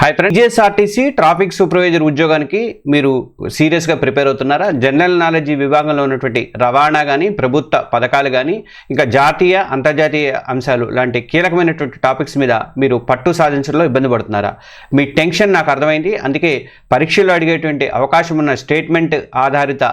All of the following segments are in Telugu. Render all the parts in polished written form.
Hi friends, TGSRTC traffic supervisor ఉద్యోగానికి మీరు సీరియస్గా ప్రిపేర్ అవుతున్నారా? జనరల్ నాలెడ్జ్ విభాగంలో ఉన్నటువంటి రవాణా కానీ, ప్రభుత్వ పథకాలు కానీ, ఇంకా జాతీయ అంతర్జాతీయ అంశాలు లాంటి కీలకమైనటువంటి టాపిక్స్ మీద మీరు పట్టు సాధించడంలో ఇబ్బంది పడుతున్నారా? మీ టెన్షన్ నాకు అర్థమైంది. అందుకే పరీక్షల్లో అడిగేటువంటి అవకాశం ఉన్న స్టేట్మెంట్ ఆధారిత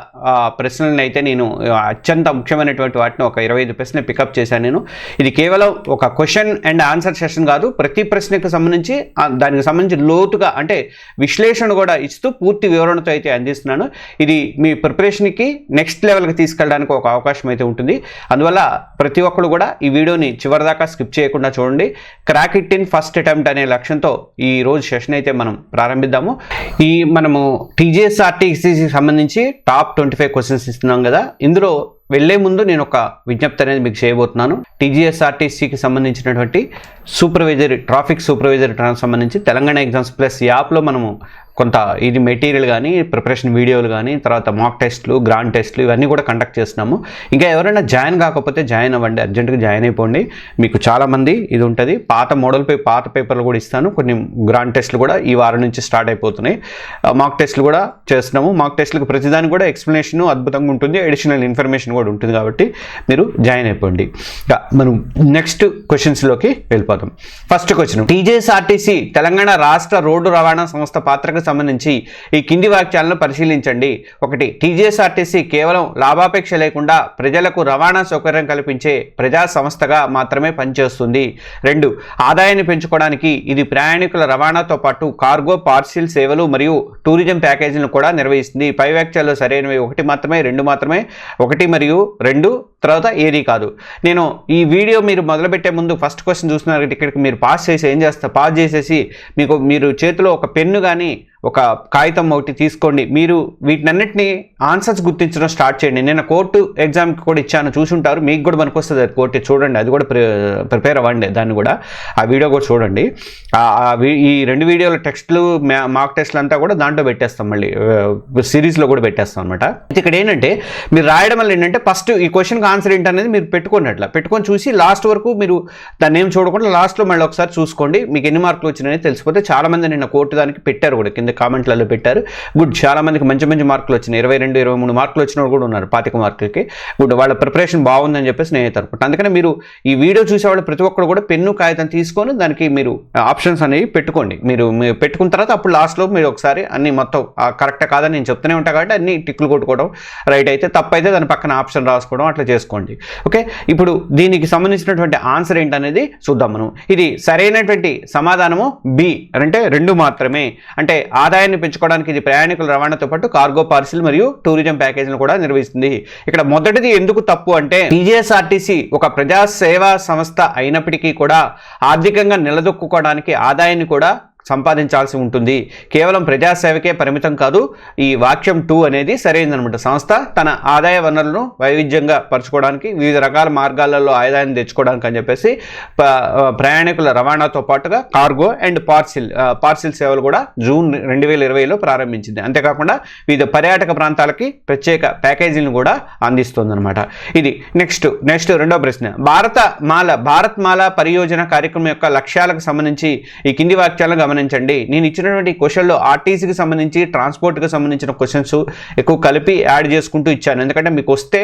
ప్రశ్నలను అయితే నేను అత్యంత ముఖ్యమైనటువంటి వాటిని ఒక 25 ప్రశ్నలు పికప్ చేశాను. నేను ఇది కేవలం ఒక క్వశ్చన్ అండ్ ఆన్సర్ సెషన్ కాదు, ప్రతి ప్రశ్నకు సంబంధించి దానికి సంబంధించి లోతుగా అంటే విశ్లేషణ కూడా ఇస్తూ పూర్తి వివరణతో అయితే అందిస్తున్నాను. ఇది మీ ప్రిపరేషన్కి నెక్స్ట్ లెవెల్కి తీసుకెళ్ళడానికి ఒక అవకాశం అయితే ఉంటుంది. అందువల్ల ప్రతి ఒక్కరు కూడా ఈ వీడియోని చివరిదాకా స్కిప్ చేయకుండా చూడండి. Crack it in first attempt అనే లక్ష్యంతో ఈ రోజు సెషన్ అయితే మనం ప్రారంభిద్దాము. మనము టీజీఎస్ఆర్టీసీకి సంబంధించి టాప్ 25 క్వశ్చన్స్ ఇస్తున్నాం కదా. ఇందులో వెళ్లే ముందు నేను ఒక విజ్ఞప్తి అనేది మీకు చేయబోతున్నాను. టీజీఎస్ఆర్టీసీకి సంబంధించినటువంటి ట్రాఫిక్ సూపర్వైజర్ సంబంధించి తెలంగాణ ఎగ్జామ్స్ ప్లస్ యాప్లో మనము కొంత ఇది మెటీరియల్ కానీ, ప్రిపరేషన్ వీడియోలు కానీ, తర్వాత మాక్ టెస్ట్లు, గ్రాండ్ టెస్ట్లు ఇవన్నీ కూడా కండక్ట్ చేస్తున్నాము. ఇంకా ఎవరైనా జాయిన్ కాకపోతే జాయిన్ అవ్వండి, అర్జెంటుగా జాయిన్ అయిపోండి. మీకు చాలామంది ఇది ఉంటుంది. పాత పేపర్లు కూడా ఇస్తాను. కొన్ని గ్రాండ్ టెస్ట్లు కూడా ఈ వారం నుంచి స్టార్ట్ అయిపోతున్నాయి. మాక్ టెస్ట్లు కూడా చేస్తున్నాము. మాక్ టెస్ట్లకు ప్రతిదానికి కూడా ఎక్స్ప్లెనేషన్ అద్భుతంగా ఉంటుంది, అడిషనల్ ఇన్ఫర్మేషన్ కూడా ఉంటుంది. కాబట్టి మీరు జాయిన్ అయిపోండి. మనం నెక్స్ట్ క్వశ్చన్స్లోకి వెళ్ళిపోతాం. ఫస్ట్ క్వశ్చన్, టీజీఎస్ఆర్టీసీ తెలంగాణ రాష్ట్ర రోడ్డు రవాణా సంస్థ పాత్రకు సంబంధించి ఈ కింది వాక్యాలను పరిశీలించండి. 1. టీజీఎస్ఆర్టీసీ కేవలం లాభాపేక్ష లేకుండా ప్రజలకు రవాణా సౌకర్యం కల్పించే ప్రజా సంస్థగా మాత్రమే పనిచేస్తుంది. 2. ఆదాయాన్ని పెంచుకోవడానికి ఇది ప్రయాణికుల రవాణాతో పాటు కార్గో, పార్సిల్ సేవలు మరియు టూరిజం ప్యాకేజీలను కూడా నిర్వహిస్తుంది. పై వాక్యాల్లో సరైనవి 1 మాత్రమే, 2 మాత్రమే. 1 మరియు 2 తర్వాత ఏది కాదు. నేను ఈ వీడియో మీరు మొదలుపెట్టే ముందు ఫస్ట్ క్వశ్చన్ చూస్తున్నారు, ఇక్కడికి మీరు పాస్ చేసేసి మీరు చేతిలో ఒక పెన్ను కానీ ఒక కాగితం ఒకటి తీసుకోండి. మీరు వీటినన్నిటిని ఆన్సర్స్ గుర్తించడం స్టార్ట్ చేయండి. నేను కోర్టు ఎగ్జామ్కి కూడా ఇచ్చాను, చూసుంటారు. మీకు కూడా మనకు వస్తుంది అది కోర్టు, చూడండి. అది కూడా ప్రిపేర్ అవ్వండి. దాన్ని కూడా ఆ వీడియో కూడా చూడండి. ఈ 2 వీడియోల టెక్స్ట్లు, మాక్ టెస్ట్లు అంతా కూడా దాంట్లో పెట్టేస్తాం, మళ్ళీ సిరీస్లో కూడా పెట్టేస్తాం అనమాట. ఇక్కడ ఏంటంటే మీరు రాయడం వల్ల ఏంటంటే ఫస్ట్ ఈ క్వశ్చన్కి ఆన్సర్ ఏంటనేది మీరు పెట్టుకొని చూసి లాస్ట్ వరకు మీరు దాన్ని ఏం చూడకుండా లాస్ట్లో మళ్ళీ ఒకసారి చూసుకోండి. మీకు ఎన్ని మార్కులు వచ్చినాయని తెలిసిపోతే. చాలామంది నిన్న కోర్టు దానికి పెట్టారు కూడా, కింద కామెంట్లలో పెట్టారు. గుడ్, చాలా మందికి మంచి మార్కులు వచ్చినాయి. 22, 23 మార్కులు వచ్చిన వాళ్ళు కూడా ఉన్నారు 25 మార్కులకి. గుడ్, వాళ్ళ ప్రిపరేషన్ బాగుందని చెప్పేసి నేను అయితే అనుకుంటాను. అందుకని మీరు ఈ వీడియో చూసేవాళ్ళు ప్రతి ఒక్కరు కూడా పెన్ను కాగితం తీసుకొని దానికి మీరు ఆప్షన్స్ అనేవి పెట్టుకోండి. మీరు పెట్టుకున్న తర్వాత అప్పుడు లాస్ట్లో మీరు ఒకసారి అన్ని మొత్తం కరెక్టా కాదని నేను చెప్తూనే ఉంటాను కాబట్టి అన్ని టిక్లు కొట్టుకోవడం, రైట్ అయితే తప్పైతే దాని పక్కన ఆప్షన్ రాసుకోవడం అట్లా చేసుకోండి. ఓకే, ఇప్పుడు దీనికి సంబంధించినటువంటి ఆన్సర్ ఏంటనేది చూద్దాం మనం. ఇది సరైనటువంటి సమాధానము బి, అంటే 2 మాత్రమే. అంటే ఆదాయాన్ని పెంచుకోవడానికి ఇది ప్రయాణికుల రవాణాతో పాటు కార్గో, పార్సిల్ మరియు టూరిజం ప్యాకేజీలను కూడా నిర్వహిస్తుంది. ఇక్కడ మొదటిది ఎందుకు తప్పు అంటే టీజీఎస్ఆర్టీసీ ఒక ప్రజా సేవా సంస్థ అయినప్పటికీ కూడా ఆర్థికంగా నిలదొక్కుకోవడానికి ఆదాయాన్ని కూడా సంపాదించాల్సి ఉంటుంది. కేవలం ప్రజాసేవకే పరిమితం కాదు. ఈ వాక్యం 2 అనేది సరైనదనమాట. సంస్థ తన ఆదాయ వనరులను వైవిధ్యంగా పరచుకోవడానికి వివిధ రకాల మార్గాలలో ఆదాయాన్ని తెచ్చుకోవడానికి అని చెప్పేసి ప్రయాణికుల రవాణాతో పాటుగా కార్గో అండ్ పార్సిల్ సేవలు కూడా జూన్ 2020లో ప్రారంభించింది. అంతేకాకుండా వివిధ పర్యాటక ప్రాంతాలకి ప్రత్యేక ప్యాకేజీలను కూడా అందిస్తుందన్నమాట. ఇది నెక్స్ట్ రెండో ప్రశ్న, భారత్ మాల పరియోజన కార్యక్రమం యొక్క లక్ష్యాలకు సంబంధించి ఈ కింది వాక్యాలను గమనించండి. నేను ఇచ్చినటువంటి క్వశ్చన్లో ఆర్టీసీకి సంబంధించి, ట్రాన్స్పోర్ట్కి సంబంధించిన క్వశ్చన్స్ ఎక్కువ కలిపి యాడ్ చేసుకుంటూ ఇచ్చాను. ఎందుకంటే మీకు వస్తే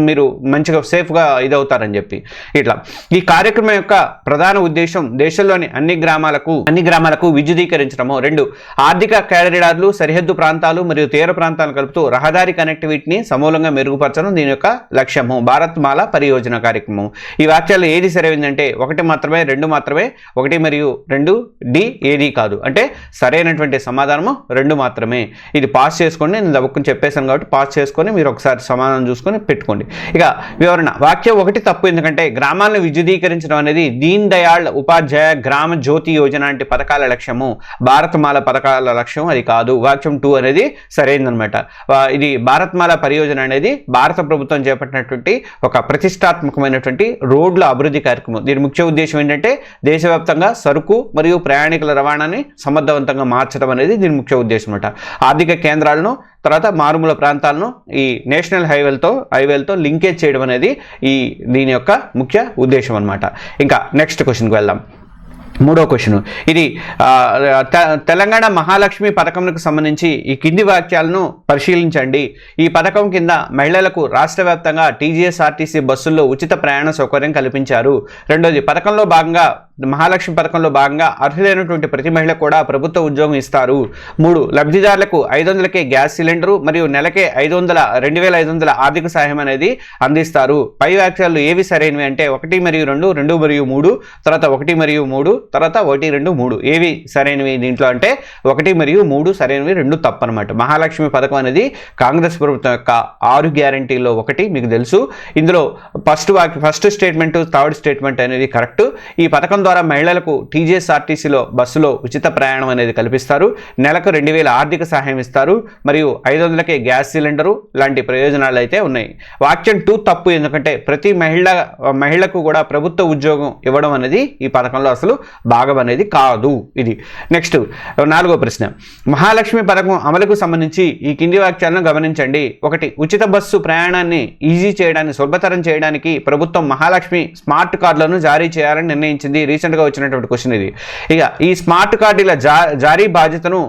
మీరు మంచిగా సేఫ్గా ఇదవుతారని చెప్పి. ఇట్లా ఈ కార్యక్రమం యొక్క ప్రధాన ఉద్దేశం దేశంలోని అన్ని గ్రామాలకు విద్యుదీకరించడము. 2. ఆర్థిక కారిడార్లు, సరిహద్దు ప్రాంతాలు మరియు తీర ప్రాంతాలను కలుపుతూ రహదారి కనెక్టివిటీని సమూలంగా మెరుగుపరచడం దీని యొక్క లక్ష్యము. భారత్ మాల పరియోజన కార్యక్రమం. ఈ వాక్యాల్లో ఏది సరైనదంటే 1 మాత్రమే, 2 మాత్రమే. 1 మరియు 2 డి, ఏది కాదు. అంటే సరైనటువంటి సమాధానము 2 మాత్రమే. ఇది పాస్ చేసుకోండి. నేను దబ్బుకుని చెప్పేశాను కాబట్టి పాస్ చేసుకొని మీరు ఒకసారి సమాధానం చూసుకొని పెట్టుకోండి. ఇక వివరణ, వాక్యం 1 తప్పు. ఎందుకంటే గ్రామాలను విద్యుదీకరించడం అనేది దీన్ దయాళ్ ఉపాధ్యాయ గ్రామ జ్యోతి యోజన వంటి పథకాల లక్ష్యము. భారతమాల పథకాల లక్ష్యం అది కాదు. వాక్యం 2 అనేది సరైనదనమాట. ఇది భారతమాల పరియోజన అనేది భారత ప్రభుత్వం చేపట్టినటువంటి ఒక ప్రతిష్టాత్మకమైనటువంటి రోడ్ల అభివృద్ధి కార్యక్రమం. దీని ముఖ్య ఉద్దేశం ఏంటంటే దేశవ్యాప్తంగా సరుకు మరియు ప్రయాణికుల రవాణాని సమర్థవంతంగా మార్చడం అనేది దీని ముఖ్య ఉద్దేశం అన్నమాట. ఆర్థిక కేంద్రాలను తర్వాత మారుమూల ప్రాంతాలను ఈ నేషనల్ హైవేలతో లింకేజ్ చేయడం అనేది దీని యొక్క ముఖ్య ఉద్దేశం అన్నమాట. ఇంకా నెక్స్ట్ క్వశ్చన్కి వెళ్దాం. మూడో క్వశ్చన్, ఇది తెలంగాణ మహాలక్ష్మి పథకంకు సంబంధించి ఈ కింది వాక్యాలను పరిశీలించండి. ఈ పథకం కింద మహిళలకు రాష్ట్ర వ్యాప్తంగా టీజీఎస్ఆర్టీసీ బస్సుల్లో ఉచిత ప్రయాణ సౌకర్యం కల్పించారు. రెండోది, పథకంలో భాగంగా మహాలక్ష్మి పథకంలో భాగంగా అర్హులైనటువంటి ప్రతి మహిళకు కూడా ప్రభుత్వ ఉద్యోగం ఇస్తారు. 3, లబ్ధిదారులకు 500కే గ్యాస్ సిలిండరు మరియు నెలకే 2,500 ఆర్థిక సహాయం అనేది అందిస్తారు. పై వాక్యాలు ఏవి సరైనవి అంటే 1 మరియు 2, 2 మరియు 3, తర్వాత 1 మరియు 3, తర్వాత 1, 2, 3 ఏవి సరైనవి దీంట్లో అంటే 1 మరియు 3 సరైనవి, 2 తప్పు అనమాట. మహాలక్ష్మి పథకం అనేది కాంగ్రెస్ ప్రభుత్వం యొక్క 6 గ్యారంటీల్లో ఒకటి, మీకు తెలుసు. ఇందులో ఫస్ట్ స్టేట్మెంట్, థర్డ్ స్టేట్మెంట్ అనేది కరెక్ట్. ఈ పథకం ద్వారా మహిళలకు టీజీఎస్ఆర్టీసీలో బస్సులో ఉచిత ప్రయాణం అనేది కల్పిస్తారు. నెలకు 2,000 ఆర్థిక సహాయం ఇస్తారు మరియు 500కే గ్యాస్ సిలిండరు లాంటి ప్రయోజనాలు అయితే ఉన్నాయి. వాక్యం 2 తప్పు, ఎందుకంటే ప్రతి మహిళకు కూడా ప్రభుత్వ ఉద్యోగం ఇవ్వడం అనేది ఈ పథకంలో అసలు భాగం అనేది కాదు. ఇది నెక్స్ట్ 4వ ప్రశ్న, మహాలక్ష్మి పథకం అమలుకు సంబంధించి ఈ కింది వాక్యాలను గమనించండి. 1, ఉచిత బస్సు ప్రయాణాన్ని ఈజీ చేయడానికి, సులభతరం చేయడానికి ప్రభుత్వం మహాలక్ష్మి స్మార్ట్ కార్డులను జారీ చేయాలని నిర్ణయించింది. రీసెంట్గా వచ్చినటువంటి క్వశ్చన్ ఇది. ఇక ఈ స్మార్ట్ కార్డుల జారీ బాధ్యతను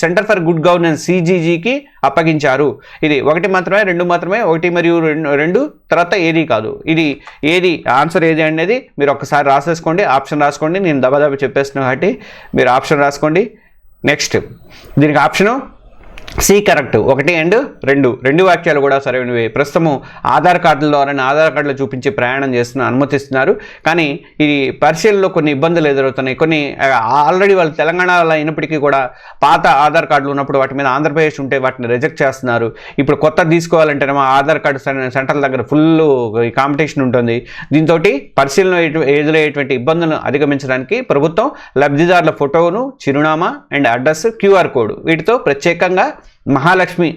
సెంటర్ ఫర్ గుడ్ గవర్నెన్స్ CGGకి అప్పగించారు. ఇది 1 మాత్రమే, 2 మాత్రమే, 1 మరియు 2, తర్వాత ఏది కాదు. ఇది ఏది ఆన్సర్ ఏది అనేది మీరు ఒక్కసారి రాసేసుకోండి, ఆప్షన్ రాసుకోండి. నేను దబదబ చెప్పేస్తున్నాను కాబట్టి మీరు ఆప్షన్ రాసుకోండి. నెక్స్ట్ దీనికి ఆప్షను సి కరెక్ట్. 1 అండ్ 2, 2 వాక్యాలు కూడా సరైనవి. ప్రస్తుతము ఆధార్ కార్డుల ద్వారా ఆధార్ కార్డులో చూపించి ప్రయాణం అనుమతిస్తున్నారు. కానీ ఈ పరిశీలనలో కొన్ని ఇబ్బందులు ఎదురవుతున్నాయి. కొన్ని ఆల్రెడీ వాళ్ళు తెలంగాణలో అయినప్పటికీ కూడా పాత ఆధార్ కార్డులు ఉన్నప్పుడు వాటి మీద ఆంధ్రప్రదేశ్ ఉంటే వాటిని రిజెక్ట్ చేస్తున్నారు. ఇప్పుడు కొత్త తీసుకోవాలంటేనేమో ఆధార్ కార్డు సెంటర్ల దగ్గర ఫుల్ కాంపిటీషన్ ఉంటుంది. దీంతో పరిశీలన ఎదురయ్యేటువంటి ఇబ్బందులను అధిగమించడానికి ప్రభుత్వం లబ్ధిదారుల ఫోటోను, చిరునామా అండ్ అడ్రస్, QR కోడ్ వీటితో ప్రత్యేకంగా మహాలక్ష్మి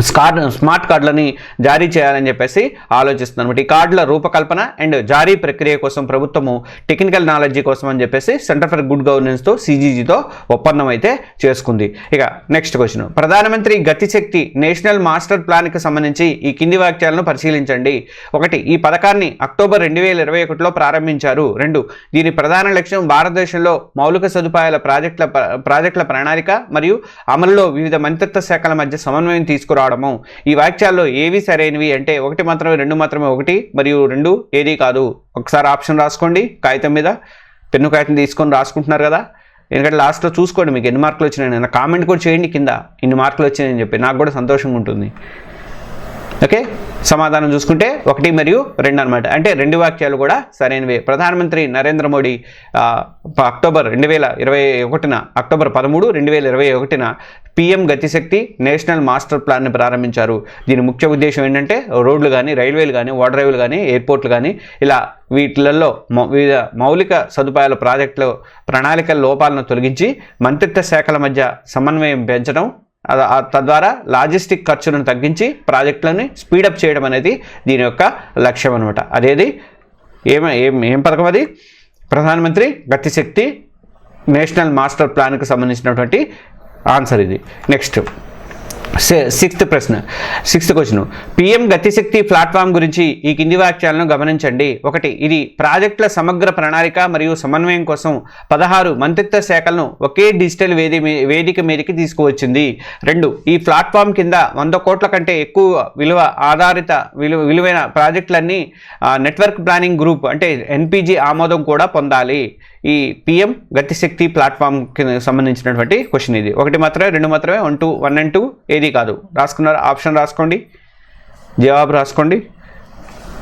స్మార్ట్ కార్డులని జారీ చేయాలని చెప్పేసి ఆలోచిస్తుంది అనమాట. ఈ కార్డుల రూపకల్పన అండ్ జారీ ప్రక్రియ కోసం ప్రభుత్వము టెక్నికల్ నాలెడ్జీ కోసం అని చెప్పేసి సెంటర్ ఫర్ గుడ్ గవర్నెన్స్తో CGGతో ఒప్పందం అయితే చేసుకుంది. ఇక నెక్స్ట్ క్వశ్చన్, ప్రధానమంత్రి గతిశక్తి నేషనల్ మాస్టర్ ప్లాన్కి సంబంధించి ఈ కింది వాక్యాలను పరిశీలించండి. 1, ఈ పథకాన్ని అక్టోబర్ 2021లో ప్రారంభించారు. 2, దీని ప్రధాన లక్ష్యం భారతదేశంలో మౌలిక సదుపాయాల ప్రాజెక్టుల ప్రణాళిక మరియు అమలులో వివిధ మంత్రిత్వ శాఖల మధ్య సమన్వయం తీసుకురావడము. ఈ వాక్యాల్లో ఏవి సరైనవి అంటే 1 మాత్రమే, 2 మాత్రమే, 1 మరియు 2 ఏది కాదు. ఒకసారి ఆప్షన్ రాసుకోండి, కాగితం మీద పెన్ను కాగితం తీసుకొని రాసుకుంటున్నారు కదా. ఎందుకంటే లాస్ట్లో చూసుకోండి మీకు ఎన్ని మార్కులు వచ్చినాయి. నేను కామెంట్ కూడా చేయండి కింద ఇన్ని మార్కులు వచ్చినాయని చెప్పి, నాకు కూడా సంతోషంగా ఉంటుంది. ఓకే, సమాధానం చూసుకుంటే 1 మరియు 2 అనమాట. అంటే 2 వాక్యాలు కూడా సరైనవే. ప్రధానమంత్రి Narendra Modi October 2021 October 13, 2021 PM Gatishakti national master ప్లాన్ని ప్రారంభించారు. దీని ముఖ్య ఉద్దేశం ఏంటంటే రోడ్లు కానీ, రైల్వేలు కానీ, ఓడరేవులు కానీ, ఎయిర్పోర్ట్లు కానీ ఇలా వీటిలలో వివిధ మౌలిక సదుపాయాల ప్రాజెక్టుల ప్రణాళికల లోపాలను తొలగించి మంత్రిత్వ శాఖల మధ్య సమన్వయం పెంచడం, తద్వారా లాజిస్టిక్ ఖర్చులను తగ్గించి ప్రాజెక్టులని స్పీడప్ చేయడం అనేది దీని యొక్క లక్ష్యం అనమాట. అదేది ఏం పథకం అది? ప్రధానమంత్రి గతిశక్తి నేషనల్ మాస్టర్ ప్లాన్కి సంబంధించినటువంటి ఆన్సర్ ఇది. నెక్స్ట్ 6th ప్రశ్న, 6th క్వశ్చన్, PM గతిశక్తి ప్లాట్ఫామ్ గురించి ఈ కింది వాక్యాలను గమనించండి. 1, ఇది ప్రాజెక్టుల సమగ్ర ప్రణాళిక మరియు సమన్వయం కోసం 16 మంత్రిత్వ శాఖలను ఒకే డిజిటల్ వేదిక మీదకి తీసుకువచ్చింది. 2, ఈ ప్లాట్ఫామ్ కింద 100 కోట్ల కంటే ఎక్కువ విలువైన ప్రాజెక్టులన్నీ నెట్వర్క్ ప్లానింగ్ గ్రూప్ అంటే NPG ఆమోదం కూడా పొందాలి. ఈ PM గతిశక్తి ప్లాట్ఫామ్కి సంబంధించినటువంటి క్వశ్చన్ ఇది. 1 మాత్రమే, 2 మాత్రమే, 1 and 2 ఏది కాదు. రాసుకున్నారు, ఆప్షన్ రాసుకోండి, జవాబు రాసుకోండి,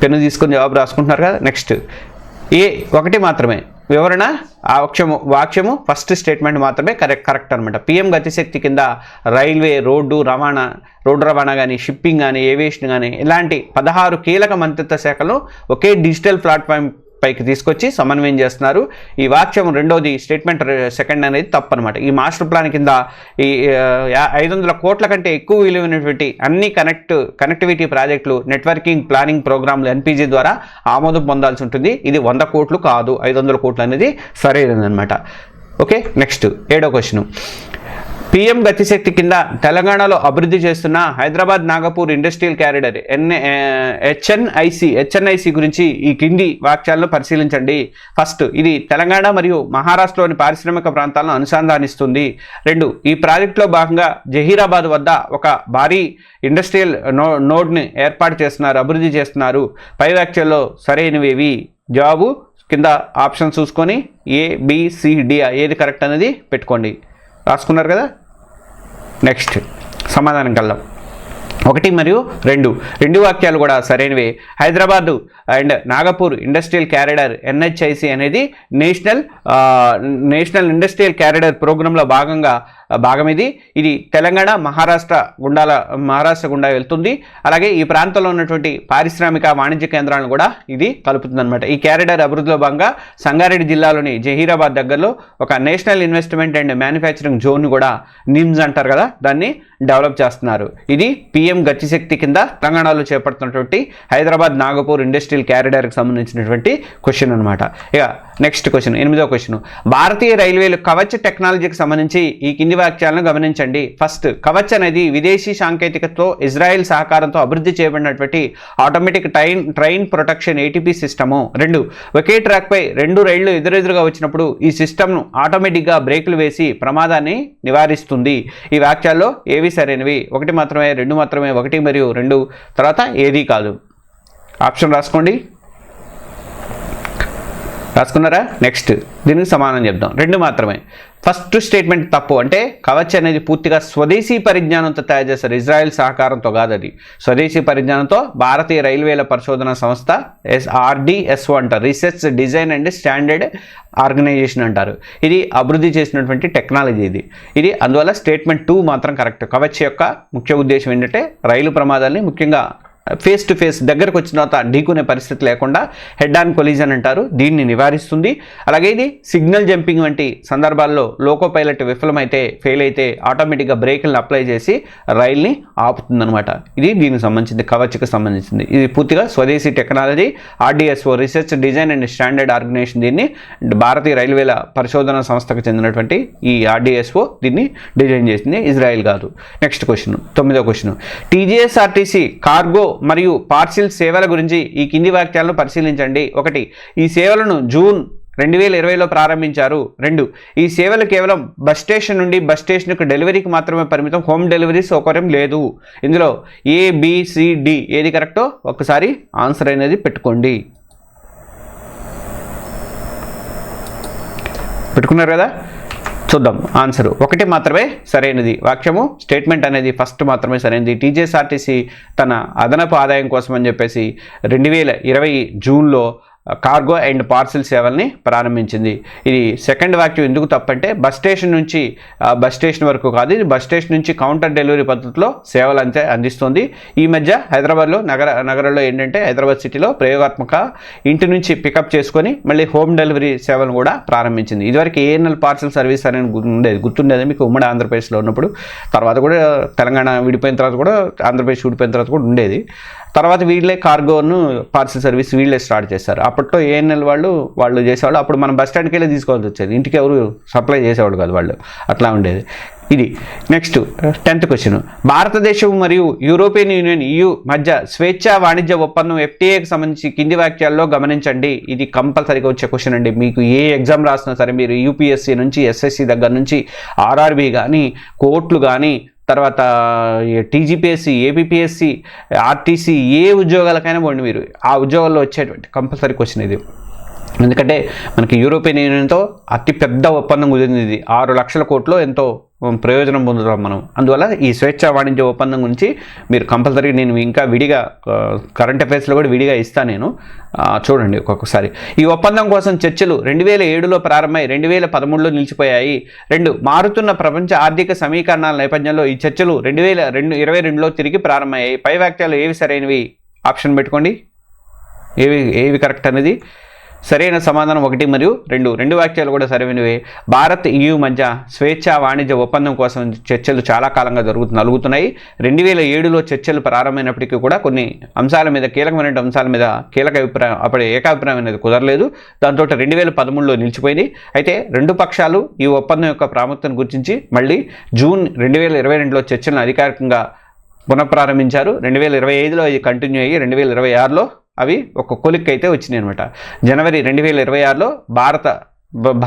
పెన్ను తీసుకొని జవాబు రాసుకుంటున్నారు కదా. నెక్స్ట్ 1 మాత్రమే వివరణ, వాక్యము ఫస్ట్ స్టేట్మెంట్ మాత్రమే కరెక్ట్ అనమాట. PM గతిశక్తి కింద రైల్వే, రోడ్డు రవాణా కానీ, షిప్పింగ్ కానీ, ఏవియేషన్ కానీ ఇలాంటి 16 కీలక మంత్రిత్వ శాఖలను ఒకే డిజిటల్ ప్లాట్ఫామ్ పైకి తీసుకొచ్చి సమన్వయం చేస్తున్నారు. ఈ వాక్యం రెండోది స్టేట్మెంట్ సెకండ్ అనేది తప్పు అనమాట. ఈ మాస్టర్ ప్లాన్ కింద ఈ 500 కోట్ల కంటే ఎక్కువ విలువైనటువంటి అన్ని కనెక్టివిటీ ప్రాజెక్టులు నెట్వర్కింగ్ ప్లానింగ్ ప్రోగ్రాంలు NPG ద్వారా ఆమోదం పొందాల్సి ఉంటుంది. ఇది 100 కోట్లు కాదు, 500 కోట్లు అనేది సరైనది అనమాట. ఓకే, నెక్స్ట్ 7వ క్వశ్చన్, పిఎం గతిశక్తి కింద తెలంగాణలో అభివృద్ధి చేస్తున్న హైదరాబాద్ నాగపూర్ ఇండస్ట్రియల్ క్యారిడర్ హెచ్ఎన్ఐసి గురించి ఈ కింది వాక్యాలను పరిశీలించండి. ఫస్ట్, ఇది తెలంగాణ మరియు మహారాష్ట్రలోని పారిశ్రామిక ప్రాంతాలను అనుసంధానిస్తుంది. 2, ఈ ప్రాజెక్టులో భాగంగా జహీరాబాద్ వద్ద ఒక భారీ ఇండస్ట్రియల్ నోడ్ని ఏర్పాటు చేస్తున్నారు, అభివృద్ధి చేస్తున్నారు. పై వాక్యాల్లో సరైనవి జవాబు కింద ఆప్షన్ చూసుకొని ABCD ఏది కరెక్ట్ అనేది పెట్టుకోండి. రాసుకున్నారు కదా. నెక్స్ట్ సమాధానం కల్లా 1 మరియు 2 వాక్యాలు కూడా సరైనవే. Hyderabad and Nagpur industrial corridor NHIC అనేది నేషనల్ ఇండస్ట్రియల్ క్యారిడర్ ప్రోగ్రాంలో భాగం ఇది తెలంగాణ మహారాష్ట్ర గుండా వెళ్తుంది. అలాగే ఈ ప్రాంతంలో ఉన్నటువంటి పారిశ్రామిక వాణిజ్య కేంద్రాలను కూడా ఇది కలుపుతుంది అనమాట. ఈ క్యారిడర్ అభివృద్ధిలో భాగంగా సంగారెడ్డి జిల్లాలోని జహీరాబాద్ దగ్గరలో ఒక national investment and manufacturing zone కూడా నిమ్స్ అంటారు కదా, దాన్ని డెవలప్ చేస్తున్నారు. ఇది పిఎం గతిశక్తి కింద తెలంగాణలో చేపడుతున్నటువంటి హైదరాబాద్ నాగపూర్ ఇండస్ట్రియల్ క్యారిడర్కి సంబంధించినటువంటి క్వశ్చన్ అనమాట. ఇక నెక్స్ట్ క్వశ్చన్, 8వ క్వశ్చన్. భారతీయ రైల్వేలు కవచ్ టెక్నాలజీకి సంబంధించి ఈ కింది వాక్యాలను గమనించండి. ఫస్ట్, కవచ్ అనేది విదేశీ సాంకేతికతతో ఇజ్రాయెల్ సహకారంతో అభివృద్ధి చేయబడినటువంటి automatic train protection ATP system. 2, ఒకే ట్రాక్పై 2 రైళ్లు ఎదురెదురుగా వచ్చినప్పుడు ఈ సిస్టమ్ను ఆటోమేటిక్గా బ్రేకులు వేసి ప్రమాదాన్ని నివారిస్తుంది. ఈ వాక్యాల్లో ఏవి సరైనవి? 1 మాత్రమే, 2 మాత్రమే, 1 మరియు 2, తర్వాత ఏది కాదు. ఆప్షన్ రాసుకున్నారా? నెక్స్ట్ దీనికి సమానం చెప్దాం. 2 మాత్రమే. ఫస్ట్ స్టేట్మెంట్ తప్పు. అంటే కవచ్ అనేది పూర్తిగా స్వదేశీ పరిజ్ఞానంతో తయారు చేస్తారు, ఇజ్రాయెల్ సహకారంతో కాదు. అది స్వదేశీ పరిజ్ఞానంతో భారతీయ రైల్వేల పరిశోధన సంస్థ RDSO అంటారు, research design and standard organisation అంటారు. ఇది అభివృద్ధి చేసినటువంటి టెక్నాలజీ ఇది. అందువల్ల స్టేట్మెంట్ 2 మాత్రం కరెక్ట్. కవచ్ యొక్క ముఖ్య ఉద్దేశం ఏంటంటే రైలు ప్రమాదాలని ముఖ్యంగా ఫేస్ టు ఫేస్ దగ్గరకు వచ్చిన తర్వాత ఢీకునే పరిస్థితి లేకుండా హెడ్ ఆన్ కొలిజన్ అంటారు, దీన్ని నివారిస్తుంది. అలాగే ఇది సిగ్నల్ జంపింగ్ వంటి సందర్భాల్లో లోకో పైలట్ ఫెయిల్ అయితే ఆటోమేటిక్గా బ్రేకులను అప్లై చేసి రైల్ని ఆపుతుందన్నమాట. ఇది దీనికి సంబంధించింది, కవచ్కి సంబంధించింది. ఇది పూర్తిగా స్వదేశీ technology. RDSO research design and standard organisation దీన్ని భారతీయ రైల్వేల పరిశోధన సంస్థకు చెందినటువంటి ఈ RDSO దీన్ని డిజైన్ చేసింది, ఇజ్రాయెల్ కాదు. నెక్స్ట్ క్వశ్చన్, 9వ క్వశ్చన్. TGSRTC కార్గో మరియు పార్సిల్ సేవల గురించి ఈ కింది వాక్యాలను పరిశీలించండి. 1, ఈ సేవలను జూన్ 2020లో ప్రారంభించారు. 2, ఈ సేవలు కేవలం బస్ స్టేషన్ నుండి బస్ స్టేషన్కు డెలివరీకి మాత్రమే పరిమితం, హోమ్ డెలివరీ సౌకర్యం లేదు. ఇందులో ABCD ఏది కరెక్టో ఒకసారి ఆన్సర్ అనేది పెట్టుకోండి. పెట్టుకున్నారు కదా. చూద్దాం ఆన్సర్. 1 మాత్రమే సరైనది. వాక్యము స్టేట్మెంట్ అనేది ఫస్ట్ మాత్రమే సరైనది. TGSRTC తన అదనపు ఆదాయం కోసం అని చెప్పేసి 2020 జూన్లో కార్గో అండ్ పార్సిల్ సేవల్ని ప్రారంభించింది. ఇది సెకండ్ వాక్యం ఎందుకు తప్పంటే బస్ స్టేషన్ వరకు కాదు, ఇది బస్ స్టేషన్ నుంచి కౌంటర్ డెలివరీ పద్ధతిలో సేవలు అందిస్తుంది. ఈ మధ్య హైదరాబాద్లో నగరంలో ఏంటంటే హైదరాబాద్ సిటీలో ప్రయోగాత్మక ఇంటి నుంచి పికప్ చేసుకొని మళ్ళీ హోమ్ డెలివరీ సేవలను కూడా ప్రారంభించింది. ఇదివరకు ANL పార్సిల్ సర్వీస్ అనేది గుర్తుండేది మీకు ఉమ్మడి ఆంధ్రప్రదేశ్లో ఉన్నప్పుడు. తర్వాత కూడా తెలంగాణ విడిపోయిన తర్వాత కూడా ఆంధ్రప్రదేశ్ విడిపోయిన తర్వాత కూడా ఉండేది. తర్వాత వీళ్ళే కార్గోను పార్సిల్ సర్వీస్ వీళ్ళే స్టార్ట్ చేశారు. అప్పట్లో ANL వాళ్ళు చేసేవాళ్ళు. అప్పుడు మనం బస్ స్టాండ్కి వెళ్ళి తీసుకోవాల్సి వచ్చేది, ఇంటికి ఎవరు సప్లై చేసేవాళ్ళు కాదు వాళ్ళు, అట్లా ఉండేది. ఇది నెక్స్ట్ 10th క్వశ్చన్. భారతదేశం మరియు యూరోపియన్ యూనియన్ EU మధ్య స్వేచ్ఛా వాణిజ్య ఒప్పందం FTAకి సంబంధించి కింది వాక్యాల్లో గమనించండి. ఇది కంపల్సరీగా వచ్చే క్వశ్చన్ అండి. మీకు ఏ ఎగ్జామ్ రాసినా సరే మీరు UPSC నుంచి SSC దగ్గర నుంచి RRB కానీ కోర్టులు కానీ తర్వాత TGPSC APPSC RTC ఏ ఉద్యోగాలకైనా పోండి మీరు, ఆ ఉద్యోగాల్లో వచ్చేటువంటి కంపల్సరీ క్వశ్చన్ ఇది. ఎందుకంటే మనకి యూరోపియన్ యూనియన్తో అతి పెద్ద ఒప్పందం కుదిరింది. ఇది 6 లక్షల కోట్లు ఎంతో ప్రయోజనం పొందుతాం మనం. అందువల్ల ఈ స్వేచ్ఛా వాణిజ్య ఒప్పందం గురించి మీరు కంపల్సరీ నేను ఇంకా విడిగా కరెంట్ అఫైర్స్లో కూడా విడిగా ఇస్తాను నేను, చూడండి ఒక్కొక్కసారి. ఈ ఒప్పందం కోసం చర్చలు 2007లో ప్రారంభమై 2013లో నిలిచిపోయాయి. 2, మారుతున్న ప్రపంచ ఆర్థిక సమీకరణాల నేపథ్యంలో ఈ చర్చలు 2022లో తిరిగి ప్రారంభమయ్యాయి. పై వాక్యాలు ఏవి సరైనవి? ఆప్షన్ పెట్టుకోండి, ఏవి కరెక్ట్ అనేది. సరైన సమాధానం 1 మరియు 2. 2 వాక్యాలు కూడా సరైనవే. భారత్ EU మధ్య స్వేచ్ఛా వాణిజ్య ఒప్పందం కోసం చర్చలు చాలా కాలంగా నలుగుతున్నాయి. 2007లో చర్చలు ప్రారంభమైనప్పటికీ కూడా కొన్ని అంశాల మీద, కీలకమైన అంశాల మీద అప్పుడు ఏకాభిప్రాయం అనేది కుదరలేదు. దాంతో 2013లో నిలిచిపోయింది. అయితే రెండు పక్షాలు ఈ ఒప్పందం యొక్క ప్రాముఖ్యతను గుర్తించి మళ్ళీ జూన్ 2022లో చర్చలను అధికారికంగా పునఃప్రారంభించారు. 2025లో ఇది కంటిన్యూ అయ్యి 2026లో అవి ఒక కొలిక్ అయితే వచ్చినాయి అనమాట. జనవరి 2026లో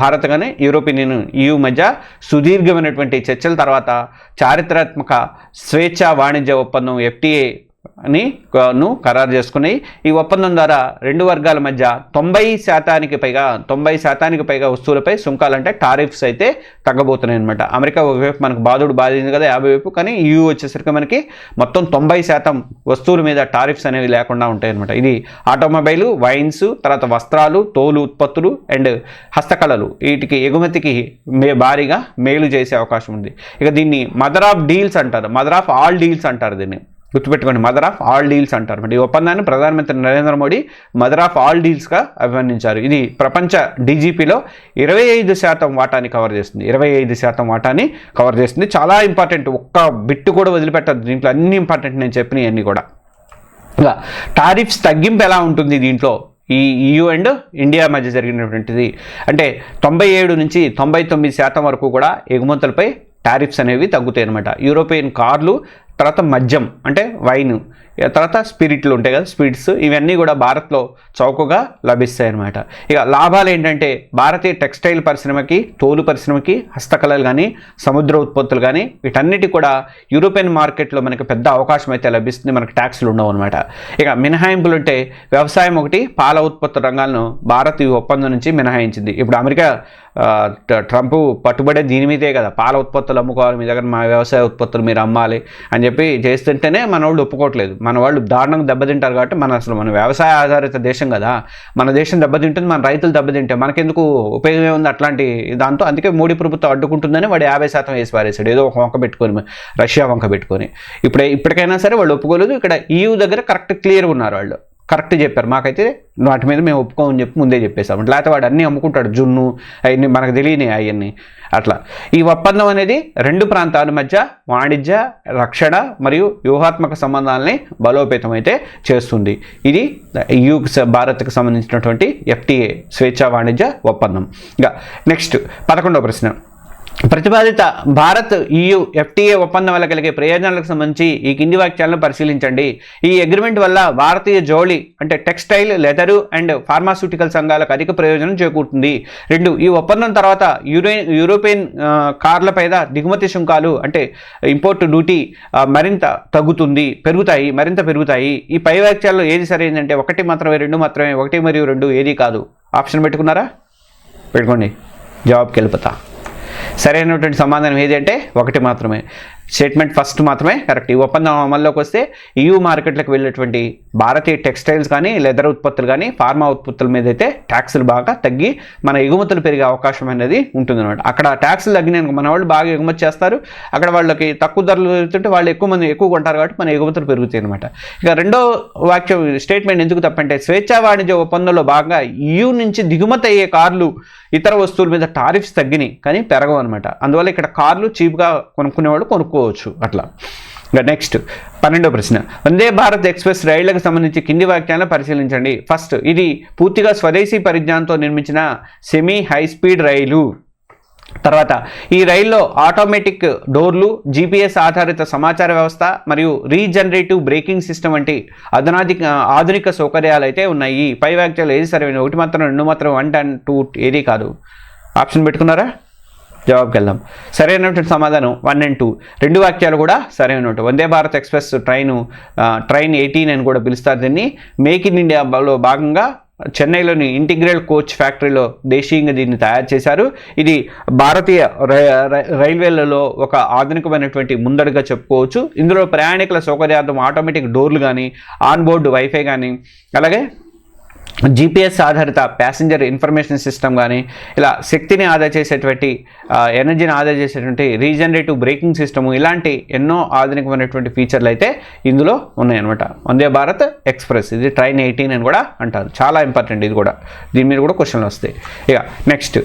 భారత్ కానీ యూరోపియన్ యూనియన్ EU మధ్య సుదీర్ఘమైనటువంటి చర్చల తర్వాత చారిత్రాత్మక స్వేచ్ఛా వాణిజ్య ఒప్పందం FTA ను ఖరారు చేసుకున్నాయి. ఈ ఒప్పందం ద్వారా రెండు వర్గాల మధ్య 90% పైగా వస్తువులపై సుంకాలు అంటే టారిఫ్స్ అయితే తగ్గబోతున్నాయి అనమాట. అమెరికా ఒకవైపు మనకు బాధింది కదా 50 వైపు, కానీ EU వచ్చేసరికి మనకి మొత్తం 90% వస్తువుల మీద టారిఫ్స్ అనేవి లేకుండా ఉంటాయి అనమాట. ఇది ఆటోమొబైల్, వైన్స్, తర్వాత వస్త్రాలు, తోలు ఉత్పత్తులు అండ్ హస్తకళలు వీటికి ఎగుమతికి భారీగా మేలు చేసే అవకాశం ఉంది. ఇక దీన్ని మదర్ ఆఫ్ డీల్స్ అంటారు, మదర్ ఆఫ్ ఆల్ డీల్స్ అంటారు. దీన్ని గుర్తుపెట్టుకోండి, మదర్ ఆఫ్ ఆల్ డీల్స్ అంటారు. ఈ ఒప్పందాన్ని ప్రధానమంత్రి Narendra Modi mother of all డీల్స్గా అభివర్ణించారు. ఇది ప్రపంచ DGPలో 25% వాటాని కవర్ చేస్తుంది. 25% వాటాని కవర్ చేస్తుంది. చాలా ఇంపార్టెంట్, ఒక్క బిట్టు కూడా వదిలిపెట్టదు దీంట్లో, అన్ని ఇంపార్టెంట్ నేను చెప్పినవి అన్నీ కూడా. ఇక టారిఫ్స్ తగ్గింపు ఎలా ఉంటుంది దీంట్లో ఈ EU అండ్ ఇండియా మధ్య జరిగినటువంటిది అంటే 97 నుంచి 99% వరకు కూడా ఎగుమతులపై టారిఫ్స్ అనేవి తగ్గుతాయి అనమాట. యూరోపియన్ కార్లు, తర్వాత మద్యం అంటే వైన్, తర్వాత స్పిరిట్లు ఉంటాయి కదా, స్పిరిట్స్, ఇవన్నీ కూడా భారత్లో చౌకగా లభిస్తాయి అన్నమాట. ఇక లాభాలు ఏంటంటే భారతీయ టెక్స్టైల్ పరిశ్రమకి, తోలు పరిశ్రమకి, హస్తకళలు కానీ, సముద్ర ఉత్పత్తులు కానీ వీటన్నిటి కూడా యూరోపియన్ మార్కెట్లో మనకి పెద్ద అవకాశం అయితే లభిస్తుంది. మనకి ట్యాక్స్లు ఉండవు అనమాట. ఇక మినహాయింపులు ఉంటే వ్యవసాయం ఒకటి, పాల ఉత్పత్తుల రంగాలను భారత్ ఈ ఒప్పందం నుంచి మినహాయించింది. ఇప్పుడు అమెరికా ట్రంప్ పట్టుబడే దీని మీదే కదా, పాల ఉత్పత్తులు అమ్ముకోవాలి, మీ దగ్గర మా వ్యవసాయ ఉత్పత్తులు మీరు అమ్మాలి అని చెప్పి చేస్తుంటేనే మన వాళ్ళు ఒప్పుకోవట్లేదు. మన వాళ్ళు దారుణంగా దెబ్బతింటారు కాబట్టి మన వ్యవసాయ ఆధారిత దేశం కదా, మన దేశం దెబ్బతింటుంది, మన రైతులు దెబ్బతింటే మనకెందుకు ఉపయోగమే ఉంది అట్లాంటి దాంతో. అందుకే మోడీ ప్రభుత్వం అడ్డుకుంటుందని వాడు 50% వేసి పారేశాడు, ఏదో ఒక వంక పెట్టుకొని, రష్యా వంక పెట్టుకొని. ఇప్పటికైనా సరే వాళ్ళు ఒప్పుకోలేదు. ఇక్కడ EU దగ్గర కరెక్ట్ క్లియర్గా ఉన్నారు, వాళ్ళు కరెక్ట్ చెప్పారు, మాకైతే వాటి మీద మేము ఒప్పుకోమని చెప్పి ముందే చెప్పేసాం. లేకపోతే వాడు అన్నీ అమ్ముకుంటాడు, జున్ను అవన్నీ మనకు తెలియని అవన్నీ అట్లా. ఈ ఒప్పందం అనేది రెండు ప్రాంతాల మధ్య వాణిజ్య, రక్షణ మరియు వ్యూహాత్మక సంబంధాలని బలోపేతం అయితే చేస్తుంది. ఇది EU భారత్కు సంబంధించినటువంటి FTA స్వేచ్ఛా వాణిజ్య ఒప్పందం. ఇక నెక్స్ట్ 11వ ప్రశ్న, ప్రతిపాదిత భారత్ EU FTA ఒప్పందం వల్ల కలిగే ప్రయోజనాలకు సంబంధించి ఈ కింది వాక్యాలను పరిశీలించండి. ఈ అగ్రిమెంట్ వల్ల భారతీయ జౌళి అంటే టెక్స్టైల్, లెదరు అండ్ ఫార్మాస్యూటికల్ సంఘాలకు అధిక ప్రయోజనం చేకూరుతుంది. 2, ఈ ఒప్పందం తర్వాత యూరోపియన్ కార్లపైన దిగుమతి సుంకాలు అంటే ఇంపోర్ట్ డ్యూటీ మరింత పెరుగుతాయి. ఈ పై వాక్యాల్లో ఏది సరైందంటే 1 మాత్రమే, 2 మాత్రమే, 1 మరియు 2 ఏది కాదు. ఆప్షన్ పెట్టుకున్నారా? పెట్టుకోండి, జవాబుకి వెళ్ళిపోతా. సరైనటువంటి సమాధానం ఏది అంటే 1 మాత్రమే. స్టేట్మెంట్ ఫస్ట్ మాత్రమే కరెక్ట్. ఈ ఒప్పందం అమల్లోకి వస్తే EU మార్కెట్లకు వెళ్ళేటువంటి భారతీయ టెక్స్టైల్స్ కానీ, లెదర్ ఉత్పత్తులు కానీ, ఫార్మా ఉత్పత్తుల మీద అయితే ట్యాక్సులు బాగా తగ్గి మన ఎగుమతులు పెరిగే అవకాశం అనేది ఉంటుందన్నమాట. అక్కడ ట్యాక్సులు తగ్గినాక మన వాళ్ళు బాగా ఎగుమతి చేస్తారు, అక్కడ వాళ్ళకి తక్కువ ధరలు పెరుగుతుంటే వాళ్ళు ఎక్కువ కొంటారు కాబట్టి మన ఎగుమతులు పెరుగుతాయి అనమాట. ఇక రెండో వాక్యం స్టేట్మెంట్ ఎందుకు తప్పంటే స్వేచ్ఛా వాణిజ్య ఒప్పందంలో భాగంగా EU నుంచి దిగుమతి అయ్యే కార్లు, ఇతర వస్తువుల మీద టారిఫ్స్ తగ్గినాయి కానీ పెరగవు అనమాట. అందువల్ల ఇక్కడ కార్లు చీప్గా కొనుక్కునేవాళ్ళు కొనుక్కోవచ్చు అట్లా. ఇంకా నెక్స్ట్ 12వ ప్రశ్న, వందే భారత్ ఎక్స్ప్రెస్ రైళ్లకు సంబంధించి కింది వాక్యాలను పరిశీలించండి. ఫస్ట్, ఇది పూర్తిగా స్వదేశీ పరిజ్ఞానంతో నిర్మించిన సెమీ హై స్పీడ్ రైలు. తర్వాత, ఈ రైల్లో ఆటోమేటిక్ డోర్లు, GPS ఆధారిత సమాచార వ్యవస్థ మరియు రీజనరేటివ్ బ్రేకింగ్ సిస్టమ్ వంటి ఆధునిక సౌకర్యాలు అయితే ఉన్నాయి. పై వాక్యాలు ఏది సరైన? 1 మాత్రం, 2 మాత్రం, 1 and 2 ఏది కాదు. ఆప్షన్ పెట్టుకున్నారా? జవాబుకి వెళ్దాం. సరైనటువంటి సమాధానం 1 and 2. 2 వాక్యాలు కూడా సరైనటువంటి. వందే భారత్ ఎక్స్ప్రెస్ ట్రైన్ 18 అని కూడా పిలుస్తారు దీన్ని. మేక్ ఇన్ ఇండియాలో భాగంగా చెన్నైలోని ఇంటిగ్రల్ కోచ్ ఫ్యాక్టరీలో దేశీయంగా దీన్ని తయారు చేశారు. ఇది భారతీయ రైల్వేలలో ఒక ఆధునికమైనటువంటి ముందడుగా చెప్పుకోవచ్చు. ఇందులో ప్రయాణికుల సౌకర్యార్థం ఆటోమేటిక్ డోర్లు కానీ, ఆన్ బోర్డు వైఫై కానీ, అలాగే జీపీఎస్ ఆధారిత ప్యాసింజర్ ఇన్ఫర్మేషన్ సిస్టమ్ కానీ, ఇలా శక్తిని ఆదా చేసేటువంటి ఎనర్జీని ఆదా చేసేటువంటి రీజనరేటివ్ బ్రేకింగ్ సిస్టము, ఇలాంటి ఎన్నో ఆధునికమైనటువంటి ఫీచర్లు అయితే ఇందులో ఉన్నాయన్నమాట. వందే భారత్ ఎక్స్ప్రెస్, ఇది ట్రైన్ 18 అని కూడా అంటారు. చాలా ఇంపార్టెంట్ ఇది కూడా, దీని మీద కూడా క్వశ్చన్లు వస్తాయి. ఇక నెక్స్ట్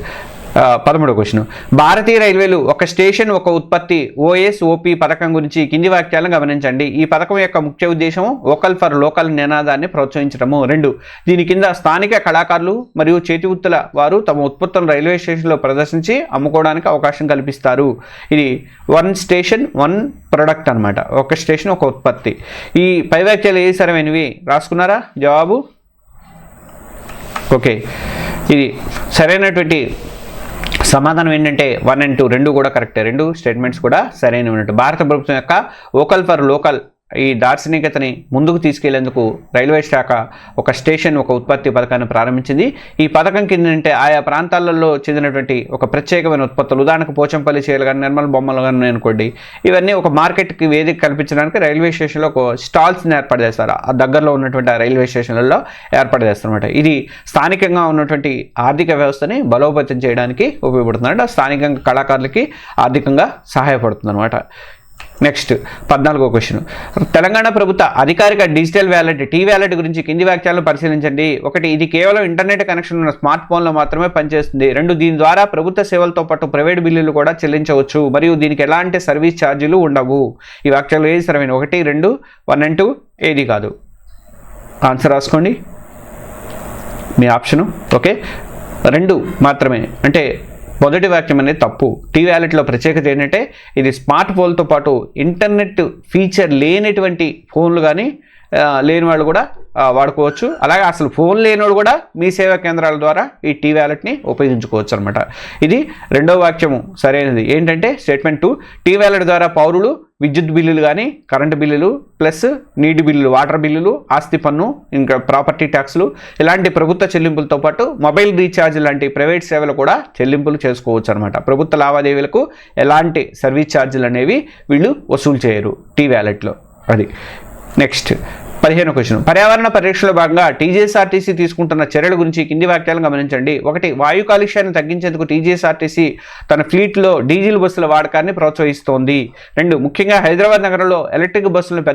13వ క్వశ్చన్. భారతీయ రైల్వేలు ఒక స్టేషన్ ఒక ఉత్పత్తి OSOP పథకం గురించి కింది వాక్యాలను గమనించండి. ఈ పథకం యొక్క ముఖ్య ఉద్దేశం వోకల్ ఫర్ లోకల్ నినాదాన్ని ప్రోత్సహించడము. 2, దీని కింద స్థానిక కళాకారులు మరియు చేతి వృత్తుల వారు తమ ఉత్పత్తులను రైల్వే స్టేషన్లో ప్రదర్శించి అమ్ముకోవడానికి అవకాశం కల్పిస్తారు. ఇది 1 స్టేషన్ 1 ప్రొడక్ట్ అనమాట. ఒక స్టేషన్ ఒక ఉత్పత్తి. ఈ పై వాక్యాలు ఏ సరైనవి రాసుకున్నారా? జవాబు ఓకే. ఇది సరైనటువంటి సమాధానం ఏంటంటే 1 and 2 రెండు కూడా కరెక్టే. 2 స్టేట్మెంట్స్ కూడా సరైనవి ఉన్నట్టు. భారత ప్రభుత్వం యొక్క వోకల్ ఫర్ లోకల్ ఈ దార్శనికతని ముందుకు తీసుకెళ్లేందుకు రైల్వే శాఖ ఒక స్టేషన్ ఒక ఉత్పత్తి పథకాన్ని ప్రారంభించింది. ఈ పథకం కింద ఆయా ప్రాంతాలలో చెందినటువంటి ఒక ప్రత్యేకమైన ఉత్పత్తులు, ఉదాహరణకు పోచంపల్లి చీరలు కానీ, నిర్మల్ బొమ్మలు కానీ అనుకోండి, ఇవన్నీ ఒక మార్కెట్కి వేదిక కల్పించడానికి రైల్వే స్టేషన్లో ఒక స్టాల్స్ని ఏర్పాటు చేస్తారు. ఆ దగ్గరలో ఉన్నటువంటి రైల్వే స్టేషన్లలో ఏర్పాటు చేస్తారన్నమాట. ఇది స్థానికంగా ఉన్నటువంటి ఆర్థిక వ్యవస్థని బలోపేతం చేయడానికి ఉపయోగపడుతుంది. అంటే స్థానికంగా కళాకారులకి ఆర్థికంగా సహాయపడుతుంది అనమాట. Next 14వ question. తెలంగాణ ప్రభుత్వ అధికారిక డిజిటల్ వ్యాలెట్ టీ వ్యాలెట్ గురించి కింది వాక్యాలను పరిశీలించండి. 1, ఇది కేవలం ఇంటర్నెట్ కనెక్షన్ ఉన్న స్మార్ట్ ఫోన్లో మాత్రమే పనిచేస్తుంది. 2, దీని ద్వారా ప్రభుత్వ సేవలతో పాటు ప్రైవేట్ బిల్లులు కూడా చెల్లించవచ్చు మరియు దీనికి ఎలాంటి సర్వీస్ ఛార్జీలు ఉండవు. ఈ వాక్యాలు ఏది సరైన? 1, 2, 1 and 2 ఏది కాదు. ఆన్సర్ రాసుకోండి మీ ఆప్షను. ఓకే, 2 మాత్రమే. అంటే మొదటి వాక్యం అనేది తప్పు. టీ వ్యాలెట్లో ప్రత్యేకత ఏంటంటే ఇది స్మార్ట్ ఫోన్తో పాటు ఇంటర్నెట్ ఫీచర్ లేనటువంటి ఫోన్లు కానీ లేని వాళ్ళు కూడా వాడుకోవచ్చు. అలాగే అసలు ఫోన్ లేనివాడు కూడా మీ సేవా కేంద్రాల ద్వారా ఈ టీ వ్యాలెట్ని ఉపయోగించుకోవచ్చు అనమాట. ఇది 2వ వాక్యము సరైనది. ఏంటంటే స్టేట్మెంట్ 2, టీ వ్యాలెట్ ద్వారా పౌరులు విద్యుత్ బిల్లులు కానీ, కరెంటు బిల్లులు ప్లస్ నీటి బిల్లులు, వాటర్ బిల్లులు, ఆస్తి పన్ను, ఇంకా ప్రాపర్టీ ట్యాక్స్లు ఇలాంటి ప్రభుత్వ చెల్లింపులతో పాటు మొబైల్ రీఛార్జ్ లాంటి ప్రైవేట్ సేవలు కూడా చెల్లింపులు చేసుకోవచ్చు అనమాట. ప్రభుత్వ లావాదేవీలకు ఎలాంటి సర్వీస్ ఛార్జీలు అనేవి వీళ్ళు వసూలు చేయరు టీ వ్యాలెట్లో. అది నెక్స్ట్ 15వ క్వశ్చన్. పర్యావరణ పరిరక్షణలో భాగంగా టీజీఎస్ఆర్టీసీ తీసుకుంటున్న చర్యల గురించి కింది వాక్యాలను గమనించండి. 1, వాయు కాలుష్యాన్ని తగ్గించేందుకు టీజీఎస్ఆర్టీసీ తన ఫ్లీట్లో డీజిల్ బస్సుల వాడకాన్ని ప్రోత్సహిస్తోంది. 2, ముఖ్యంగా హైదరాబాద్ నగరంలో ఎలక్ట్రిక్ బస్సులను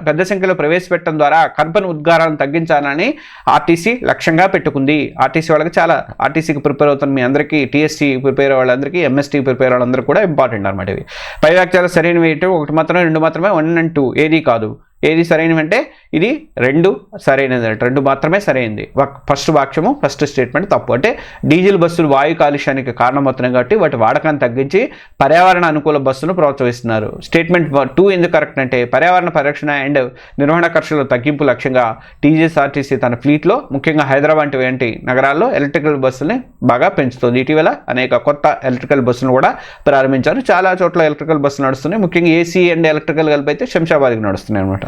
పెద్ద సంఖ్యలో ప్రవేశపెట్టడం ద్వారా కార్బన్ ఉద్గారాలను తగ్గించాలని ఆర్టీసీ లక్ష్యంగా పెట్టుకుంది. ఆర్టీసీ వాళ్ళకి చాలా, ఆర్టీసీకి ప్రిపేర్ అవుతున్న మీ అందరికీ, టీఎస్సీ ప్రిపేర్ వాళ్ళందరికీ, ఎంఎస్టీ ప్రిపేర్ వాళ్ళందరూ కూడా ఇంపార్టెంట్ అనమాట. ఇవి పై వాక్యాలు సరైనవి 1 మాత్రమే, 2 మాత్రమే, 1 and 2 ఏది కాదు. ఏది సరైనవంటే ఇది 2 సరైనది. 2 మాత్రమే సరైనది. ఫస్ట్ వాక్యము ఫస్ట్ స్టేట్మెంట్ తప్పు. అంటే డీజిల్ బస్సులు వాయు కాలుష్యానికి కారణమవుతున్నాయి కాబట్టి వాటి వాడకాన్ని తగ్గించి పర్యావరణ అనుకూల బస్సును ప్రోత్సహిస్తున్నారు. స్టేట్మెంట్ 2 ఎందుకు కరెక్ట్ అంటే పర్యావరణ పరిరక్షణ అండ్ నిర్వహణ ఖర్చుల తగ్గింపు లక్ష్యంగా టీజీఎస్ఆర్టీసీ తన ఫ్లీట్లో ముఖ్యంగా హైదరాబాద్ వంటి నగరాల్లో ఎలక్ట్రికల్ బస్సుల్ని బాగా పెంచుతుంది. ఇటీవల అనేక కొత్త ఎలక్ట్రికల్ బస్సులు కూడా ప్రారంభించారు. చాలా చోట్ల ఎలక్ట్రికల్ బస్సులు నడుస్తున్నాయి. ముఖ్యంగా ఏసీ అండ్ ఎలక్ట్రికల్ కలిపి అయితే శంషాబాద్కి నడుస్తున్నాయి అనమాట.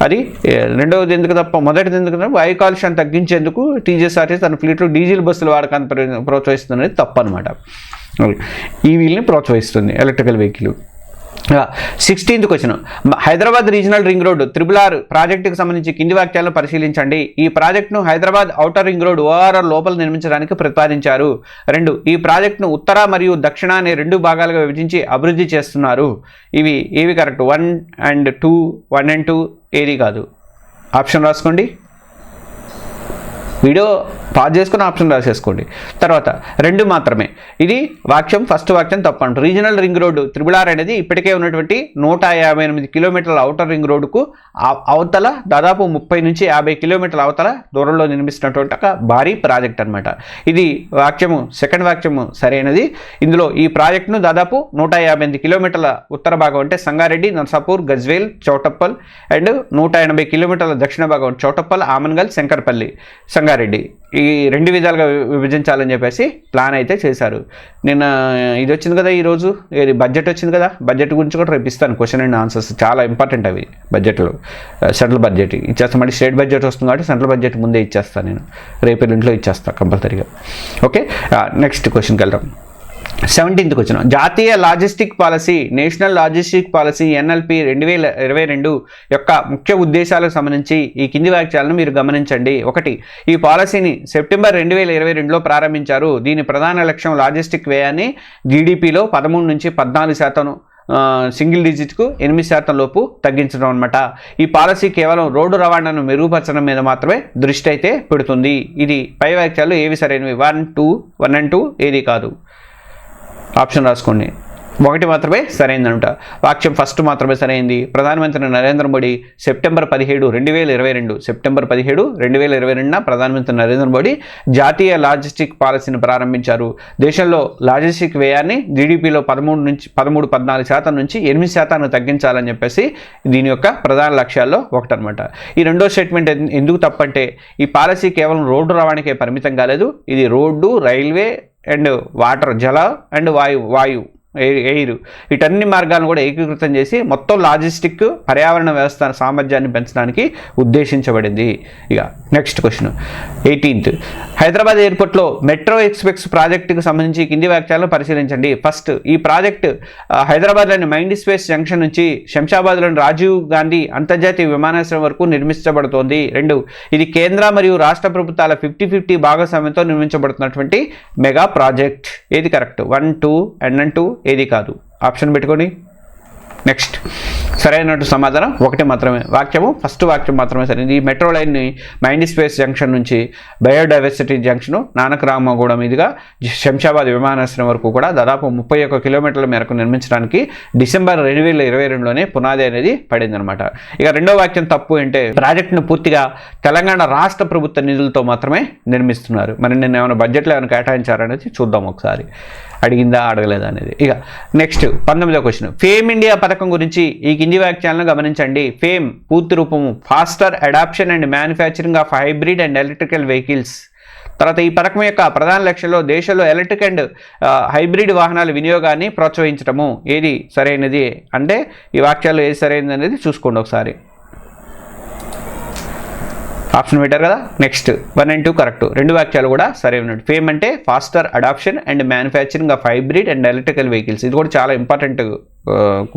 అది 2వది ఎందుకు తప్ప, మొదటిది ఎందుకు వాయు కాలుష్యాన్ని తగ్గించేందుకు టీజీఎస్ఆర్టీసీ తన ఫ్లీట్లో డీజిల్ బస్సుల వాడకాన్ని ప్రోత్సహిస్తుంది తప్పు అనమాట. ఈవీల్ని ప్రోత్సహిస్తుంది electrical vehicle. 16th question. Hyderabad regional ring road RRR ప్రాజెక్టుకు సంబంధించి కింది వాక్యాలను పరిశీలించండి. ఈ ప్రాజెక్టును Hyderabad outer ring road ORR లోపల నిర్మించడానికి ప్రతిపాదించారు. 2, ఈ ప్రాజెక్టును ఉత్తర మరియు దక్షిణ అనే 2 భాగాలుగా విభజించి అభివృద్ధి చేస్తున్నారు. ఏవి కరెక్ట్? 1 and 2, 1 and 2 ఏది కాదు. ఆప్షన్ రాసుకోండి. వీడియో పాజ్ చేసుకుని ఆప్షన్ రాసేసుకోండి. తర్వాత 2 మాత్రమే. ఇది వాక్యం ఫస్ట్ వాక్యం తప్పంట. రీజనల్ రింగ్ రోడ్డు RRR అనేది ఇప్పటికే ఉన్నటువంటి 158 కిలోమీటర్ల ఔటర్ రింగ్ రోడ్డుకు అవతల దాదాపు 30 నుంచి 50 కిలోమీటర్ల అవతల దూరంలో నిర్మిస్తున్నటువంటి ఒక భారీ ప్రాజెక్ట్ అనమాట. ఇది వాక్యము సెకండ్ వాక్యము సరైనది. ఇందులో ఈ ప్రాజెక్టును దాదాపు 158 కిలోమీటర్ల ఉత్తర భాగం అంటే సంగారెడ్డి, నర్సాపూర్, గజ్వేల్, చౌటప్పల్ అండ్ 180 కిలోమీటర్ల దక్షిణ భాగం చౌటప్పల్, ఆమన్గల్, శంకర్పల్లి, సంగారెడ్డి ఈ 2 విధాలుగా విభజించాలని చెప్పేసి ప్లాన్ అయితే చేశారు. నిన్న ఇది వచ్చింది కదా, ఈరోజు ఏది బడ్జెట్ వచ్చింది కదా, బడ్జెట్ గురించి కూడా రేపు ఇస్తాను క్వశ్చన్ అండ్ ఆన్సర్స్. చాలా ఇంపార్టెంట్ అవి బడ్జెట్లో. సెంట్రల్ బడ్జెట్ ఇచ్చేస్తాను, మళ్ళీ స్టేట్ బడ్జెట్ వస్తుంది కాబట్టి సెంట్రల్ బడ్జెట్ ముందే ఇచ్చేస్తాను నేను, రేపు ఇంట్లో ఇచ్చేస్తాను కంపల్సరీగా. ఓకే, నెక్స్ట్ క్వశ్చన్కి వెళ్దాం. 17th క్వశ్చన్, జాతీయ logistic policy national logistic policy NLP 2022 యొక్క ముఖ్య ఉద్దేశాలకు సంబంధించి ఈ కింది వాక్యాలను మీరు గమనించండి. 1. ఈ పాలసీని సెప్టెంబర్ 2022లో ప్రారంభించారు. దీని ప్రధాన లక్ష్యం లాజిస్టిక్ వ్యయాన్ని GDPలో 13 నుంచి 14% సింగిల్ డిజిట్కు 8% లోపు తగ్గించడం అనమాట. ఈ పాలసీ కేవలం రోడ్డు రవాణాను మెరుగుపరచడం మీద మాత్రమే దృష్టి అయితే పెడుతుంది. ఇది పై వాక్యాలు ఏవి సరైనవి? 1 and 2 ఏది కాదు? ఆప్షన్ రాసుకోండి. 1 మాత్రమే సరైందనమాట. వాక్యం ఫస్ట్ మాత్రమే సరైంది. ప్రధానమంత్రి నరేంద్ర మోడీ సెప్టెంబర్ 17, 2022 ప్రధానమంత్రి నరేంద్ర మోడీ జాతీయ లాజిస్టిక్ పాలసీని ప్రారంభించారు. దేశంలో లాజిస్టిక్ వ్యయాన్ని GDPలో 13-14% నుంచి 8% తగ్గించాలని చెప్పేసి దీని యొక్క ప్రధాన లక్ష్యాల్లో ఒకటనమాట. ఈ రెండో స్టేట్మెంట్ ఎందుకు తప్పంటే ఈ పాలసీ కేవలం రోడ్డు రవాణాకే పరిమితం కాలేదు. ఇది రోడ్డు, రైల్వే అండ్ వాటర్, జల అండ్ వాయు ఎయిర్ వీటన్ని మార్గాలను కూడా ఏకీకృతం చేసి మొత్తం లాజిస్టిక్ పర్యావరణ వ్యవస్థ సామర్థ్యాన్ని పెంచడానికి ఉద్దేశించబడింది. ఇక నెక్స్ట్ క్వశ్చన్ 18th, హైదరాబాద్ ఎయిర్పోర్ట్లో మెట్రో ఎక్స్ప్రెస్ ప్రాజెక్టుకు సంబంధించి కింది వాక్యాలను పరిశీలించండి. ఫస్ట్, ఈ ప్రాజెక్టు హైదరాబాద్లోని మైండ్ స్పేస్ జంక్షన్ నుంచి శంషాబాద్లోని రాజీవ్ గాంధీ అంతర్జాతీయ విమానాశ్రయం వరకు నిర్మించబడుతోంది. 2, ఇది కేంద్ర మరియు రాష్ట్ర ప్రభుత్వాల 50-50 భాగస్వామ్యంతో నిర్మించబడుతున్నటువంటి మెగా ప్రాజెక్ట్. ఏది కరెక్ట్? 1, 2 and 2 ఏది కాదు? ఆప్షన్ పెట్టుకోండి. నెక్స్ట్, సరైనటువంటి సమాధానం 1 మాత్రమే. ఫస్ట్ వాక్యం మాత్రమే సరైనది. ఈ మెట్రో లైన్ని మైండ్ స్పేస్ జంక్షన్ నుంచి బయోడైవర్సిటీ జంక్షన్ నానక్ రామగూడ మీదుగా శంషాబాద్ విమానాశ్రయం వరకు కూడా దాదాపు 31 కిలోమీటర్ల మేరకు నిర్మించడానికి డిసెంబర్ 2022లోనే పునాది అనేది పడిందనమాట. ఇక రెండో వాక్యం తప్పు అంటే ప్రాజెక్టును పూర్తిగా తెలంగాణ రాష్ట్ర ప్రభుత్వ నిధులతో మాత్రమే నిర్మిస్తున్నారు. మరి నేను ఏమైనా బడ్జెట్లో ఏమైనా కేటాయించారనేది చూద్దాం ఒకసారి, అడిగిందా అడగలేదా అనేది. ఇక నెక్స్ట్ 19వ క్వశ్చన్, ఫేమ్ ఇండియా పథకం గురించి ఈ కింది వ్యాఖ్యలను గమనించండి. ఫేమ్ పూర్తి రూపము faster adoption and manufacturing of hybrid and electrical vehicles. తర్వాత ఈ పథకం యొక్క ప్రధాన లక్ష్యంలో దేశంలో ఎలక్ట్రిక్ అండ్ హైబ్రిడ్ వాహనాల వినియోగాన్ని ప్రోత్సహించడము. ఏది సరైనది అంటే ఈ వాక్యాల్లో ఏది సరైనది అనేది చూసుకోండి ఒకసారి. ఆప్షన్ పెట్టారు కదా. Next 1 and 2 correct. రెండు వాక్యాలు కూడా సరే ఉన్నట్టు. ఫేమ్ అంటే faster adoption and manufacturing of hybrid and electrical vehicles. ఇది కూడా చాలా ఇంపార్టెంట్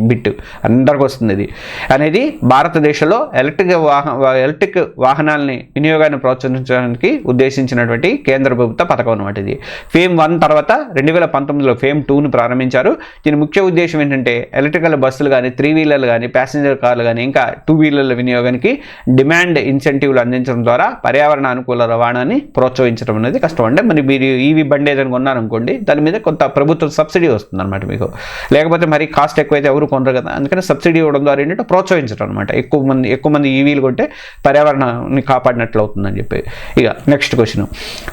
బిట్, అందరికి వస్తుంది ఇది. అనేది భారతదేశంలో ఎలక్ట్రిక్ వాహనాలని వినియోగాన్ని ప్రోత్సహించడానికి ఉద్దేశించినటువంటి కేంద్ర ప్రభుత్వ పథకం అనమాట ఇది. ఫేమ్ 1 తర్వాత 2019లో ఫేమ్ 2ను ప్రారంభించారు. దీని ముఖ్య ఉద్దేశం ఏంటంటే ఎలక్ట్రికల్ బస్సులు కానీ, 3 వీలర్లు కానీ, ప్యాసింజర్ కార్లు కానీ, ఇంకా 2 వీలర్ల వినియోగానికి డిమాండ్ ఇన్సెంటివ్లు అందించడం ద్వారా పర్యావరణ అనుకూల రవాణాన్ని ప్రోత్సహించడం అనేది కష్టం. అంటే మరి మీరు ఈవీ బండి ఏదైనా కొన్నారనుకోండి, దాని మీద కొంత ప్రభుత్వ సబ్సిడీ వస్తుంది అనమాట మీకు. లేకపోతే మరి కాస్ట్ ఎక్కువైతే ఎవరు కొనరు కదా, అందుకని సబ్సిడీ ఇవ్వడం ద్వారా ఏంటంటే ప్రోత్సహించడం అనమాట. ఎక్కువ మంది ఈవీలు కొంటే పర్యావరణాన్ని కాపాడినట్లు అవుతుందని చెప్పి. ఇక నెక్స్ట్ క్వశ్చన్,